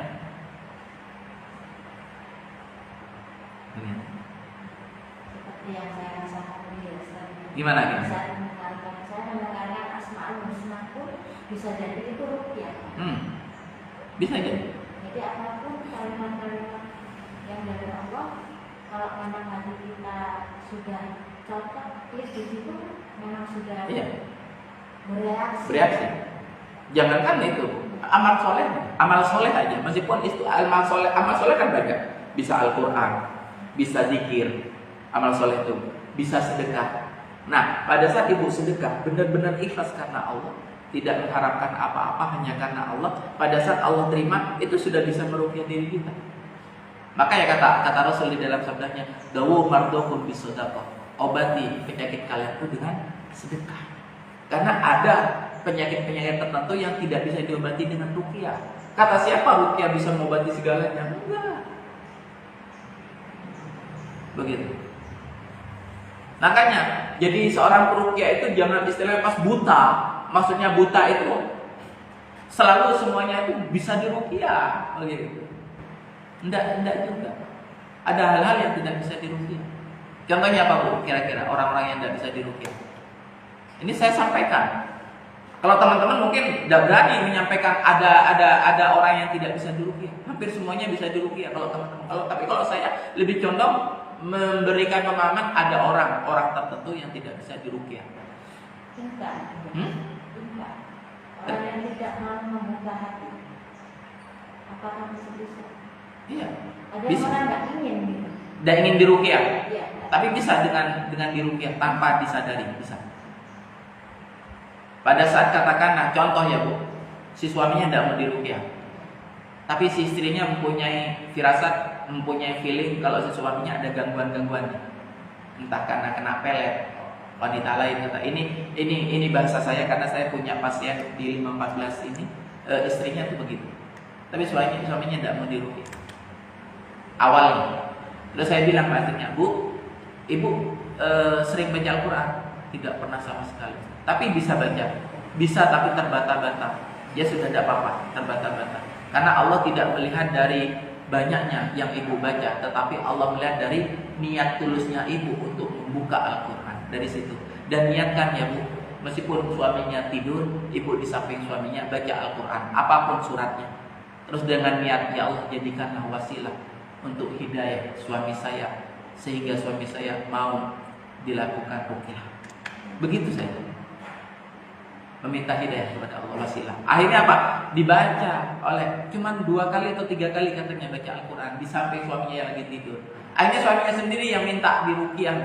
Seperti yang saya rasakan di Ustaz. Gimana? Saya mendengarkan Asmaul Husna pun bisa jadi itu ruqyah. Bisa jadi. Jadi apapun kalimat-kalimat yang dari Allah, kalau memang hati kita sudah cocok, di situ memang sudah bereaksi. Jangankan itu, amal soleh aja. Meskipun itu amal soleh kan banyak. Bisa Al-Quran, bisa zikir, amal soleh itu bisa sedekah. Nah, pada saat ibu sedekah benar-benar ikhlas karena Allah, tidak mengharapkan apa-apa, hanya karena Allah. Pada saat Allah terima, itu sudah bisa meruqyah diri kita. Makanya kata Rasul di dalam sabdanya, dawu mardukum bisodaqah, obati penyakit kalian itu dengan sedekah. Karena ada penyakit-penyakit tertentu yang tidak bisa diobati dengan ruqyah. Kata siapa ruqyah bisa mengobati segalanya? Enggak. Begitu. Makanya, jadi seorang peruqyah itu jangan istilahnya pas buta. Maksudnya buta itu selalu semuanya itu bisa diruqyah, begitu. Enggak juga. Ada hal-hal yang tidak bisa diruqyah. Contohnya apa Bu? Kira-kira orang-orang yang tidak bisa diruqyah. Ini saya sampaikan. Kalau teman-teman mungkin tidak berani menyampaikan ada orang yang tidak bisa diruqyah. Hampir semuanya bisa diruqyah kalau teman-teman. Tapi kalau saya lebih condong memberikan pemahaman ada orang tertentu yang tidak bisa diruqyah. Enggak. Orang yang tidak mau membuka hati, apakah bisa? Iya. Ada Bisa. orang nggak ingin gitu. Tidak ingin diruqyah. Iya. Tapi bisa dengan diruqyah tanpa disadari, bisa. Pada saat katakanlah contoh ya Bu, si suaminya tidak mau diruqyah, tapi si istrinya mempunyai firasat, mempunyai feeling kalau si suaminya ada gangguan-gangguan, entah karena kena pelet. Wanita lain kata ini bahasa saya karena saya punya pasien di 514 ini, istrinya tuh begitu, tapi suaminya tidak mau diruqyah awalnya. Terus saya bilang ke istrinya, Bu, ibu sering baca Al-Quran? Tidak pernah sama sekali. Tapi bisa baca, bisa tapi terbata-bata. Ya sudah tidak apa-apa, terbata-bata. Karena Allah tidak melihat dari banyaknya yang ibu baca, tetapi Allah melihat dari niat tulusnya ibu untuk membuka Al-Quran. Dari situ. Dan niatkan ya Bu, meskipun suaminya tidur, ibu di samping suaminya baca Al-Quran, apapun suratnya. Terus dengan niat, ya Allah jadikanlah wasilah untuk hidayah suami saya, sehingga suami saya mau dilakukan ruqyah. Begitu saja. meminta hidayah kepada Allah, wasilah. Akhirnya apa? Dibaca oleh cuman 2 kali atau 3 kali katanya baca Al-Quran di samping suaminya yang lagi tidur. Akhirnya suaminya sendiri yang minta diruqyah.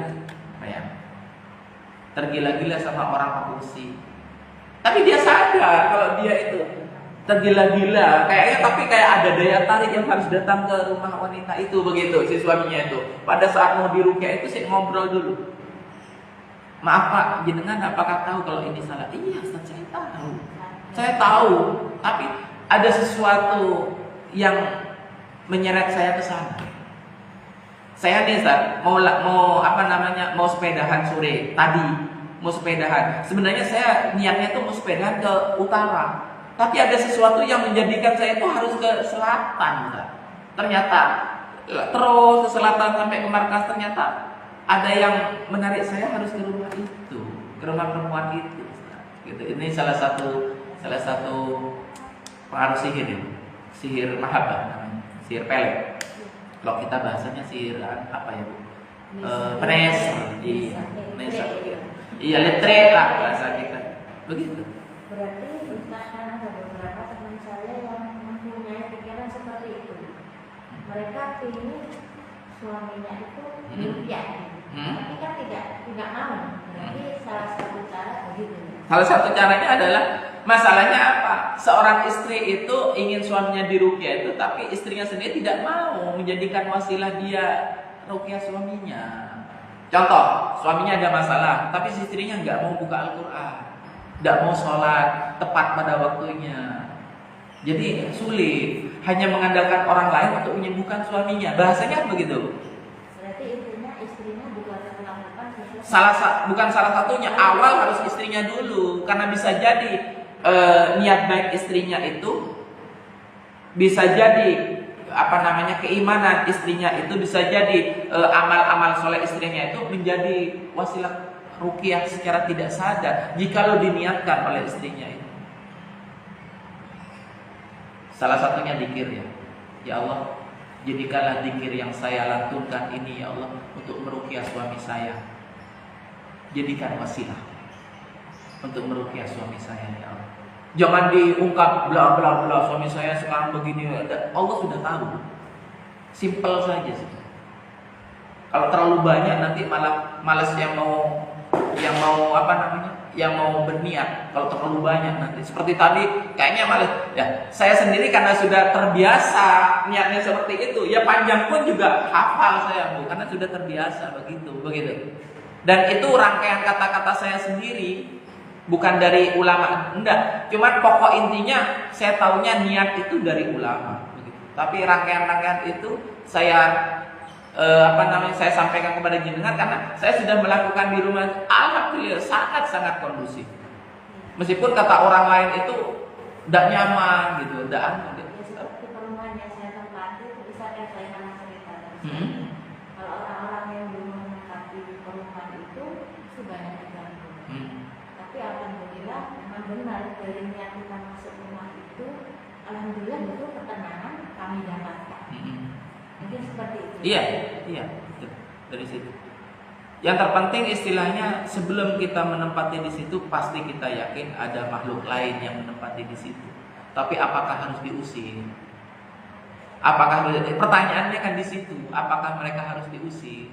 Tergila-gila sama orang aborsi. Tapi dia sadar kalau dia itu tergila-gila, kayaknya tapi kayak ada daya tarik yang harus datang ke rumah wanita itu begitu si suaminya itu. Pada saat mau diruqyah itu sih ngobrol dulu. Maaf Pak, jenengan apakah tahu kalau ini salah? Iya, Ustaz, saya tahu. Saya tahu, tapi ada sesuatu yang menyeret saya ke sana. Saya nih Ustaz, mau sepedahan sore tadi, mau sepedahan. Sebenarnya saya niatnya tuh mau sepedahan ke utara. Tapi ada sesuatu yang menjadikan saya itu harus ke selatan, Ustaz. Ternyata terus ke selatan sampai ke markas, ternyata ada yang menarik saya harus ke rumah itu, ke rumah perempuan itu, Ustaz. Gitu. Ini salah satu pengaruh sihir ini. Sihir mahabbah namanya, sihir pelet. Kalau kita bahasanya sihir apa ya Bu? Peneser. Iya, peneser. Iya, letre lah bahasa kita. Begitu. Berarti Ustaz, ada beberapa teman saya yang mempunyai pikiran seperti itu. Mereka ingin suaminya itu diruqyah, tapi kan tidak mau. Berarti salah satu cara begitu. Salah satu caranya adalah, masalahnya apa? Seorang istri itu ingin suaminya diruqyah itu, tapi istrinya sendiri tidak mau menjadikan wasilah dia ruqyah suaminya. Contoh, suaminya ada masalah, tapi istrinya nggak mau buka Al-Quran, nggak mau sholat tepat pada waktunya. Jadi sulit, hanya mengandalkan orang lain untuk menyembuhkan suaminya. Bahasanya begitu. Berarti intinya istrinya juga harus melakukan sesuatu. Bukan salah satunya, awal harus istrinya dulu, karena bisa jadi niat baik istrinya itu bisa jadi keimanan istrinya itu bisa jadi amal-amal soleh istrinya itu menjadi wasilah ruqyah secara tidak sadar jikalau diniatkan oleh istrinya itu. Salah satunya zikir ya. Ya Allah, jadikanlah zikir yang saya lantunkan ini ya Allah untuk meruqyah suami saya. Jadikan wasilah untuk meruqyah suami saya ya Allah. Jangan diungkap bla bla bla suami saya sekarang begini. Allah sudah tahu. Simple saja sih. Kalau terlalu banyak nanti malah malas yang mau berniat. Kalau terlalu banyak nanti seperti tadi kayaknya malas. Ya, saya sendiri karena sudah terbiasa niatnya seperti itu. Ya panjang pun juga hafal saya Bu, karena sudah terbiasa begitu. Dan itu rangkaian kata-kata saya sendiri. Bukan dari ulama, enggak. Cuman pokok intinya saya tahunya niat itu dari ulama. Begitu. Tapi rangkaian-rangkaian itu saya saya sampaikan kepada jenengan karena saya sudah melakukan di rumah. Alhamdulillah sangat-sangat kondusif. Meskipun kata orang lain itu tidak nyaman gitu, tidak aman. Seperti perumahan yang saya tempati itu bisa saya cerita. Kalau orang-orang yang belum menempati perumahan itu banyak terganggu. Tapi alhamdulillah memang benar dari niat kita masuk rumah itu, alhamdulillah itu ketenangan kami dapatkan. Jadi seperti itu. Iya, dari situ. Yang terpenting istilahnya sebelum kita menempati di situ pasti kita yakin ada makhluk lain yang menempati di situ. Tapi apakah harus diusir? Pertanyaannya kan di situ, apakah mereka harus diusir?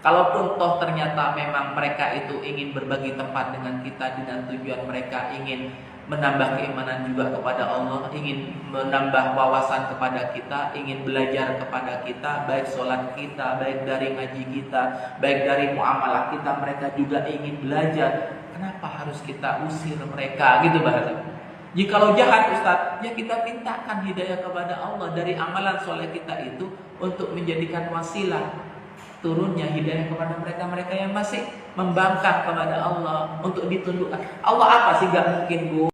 Kalaupun toh ternyata memang mereka itu ingin berbagi tempat dengan kita dengan tujuan mereka ingin menambah keimanan juga kepada Allah, ingin menambah wawasan kepada kita, ingin belajar kepada kita, baik sholat kita, baik dari ngaji kita, baik dari muamalah kita, mereka juga ingin belajar. Kenapa harus kita usir mereka? Gitu bahasa. Jikalau jahat Ustaz, ya kita mintakan hidayah kepada Allah dari amalan soleh kita itu untuk menjadikan wasilah turunnya hidayah kepada mereka yang masih membangkang kepada Allah untuk ditundukkan. Allah apa sih? Gak mungkin Bu.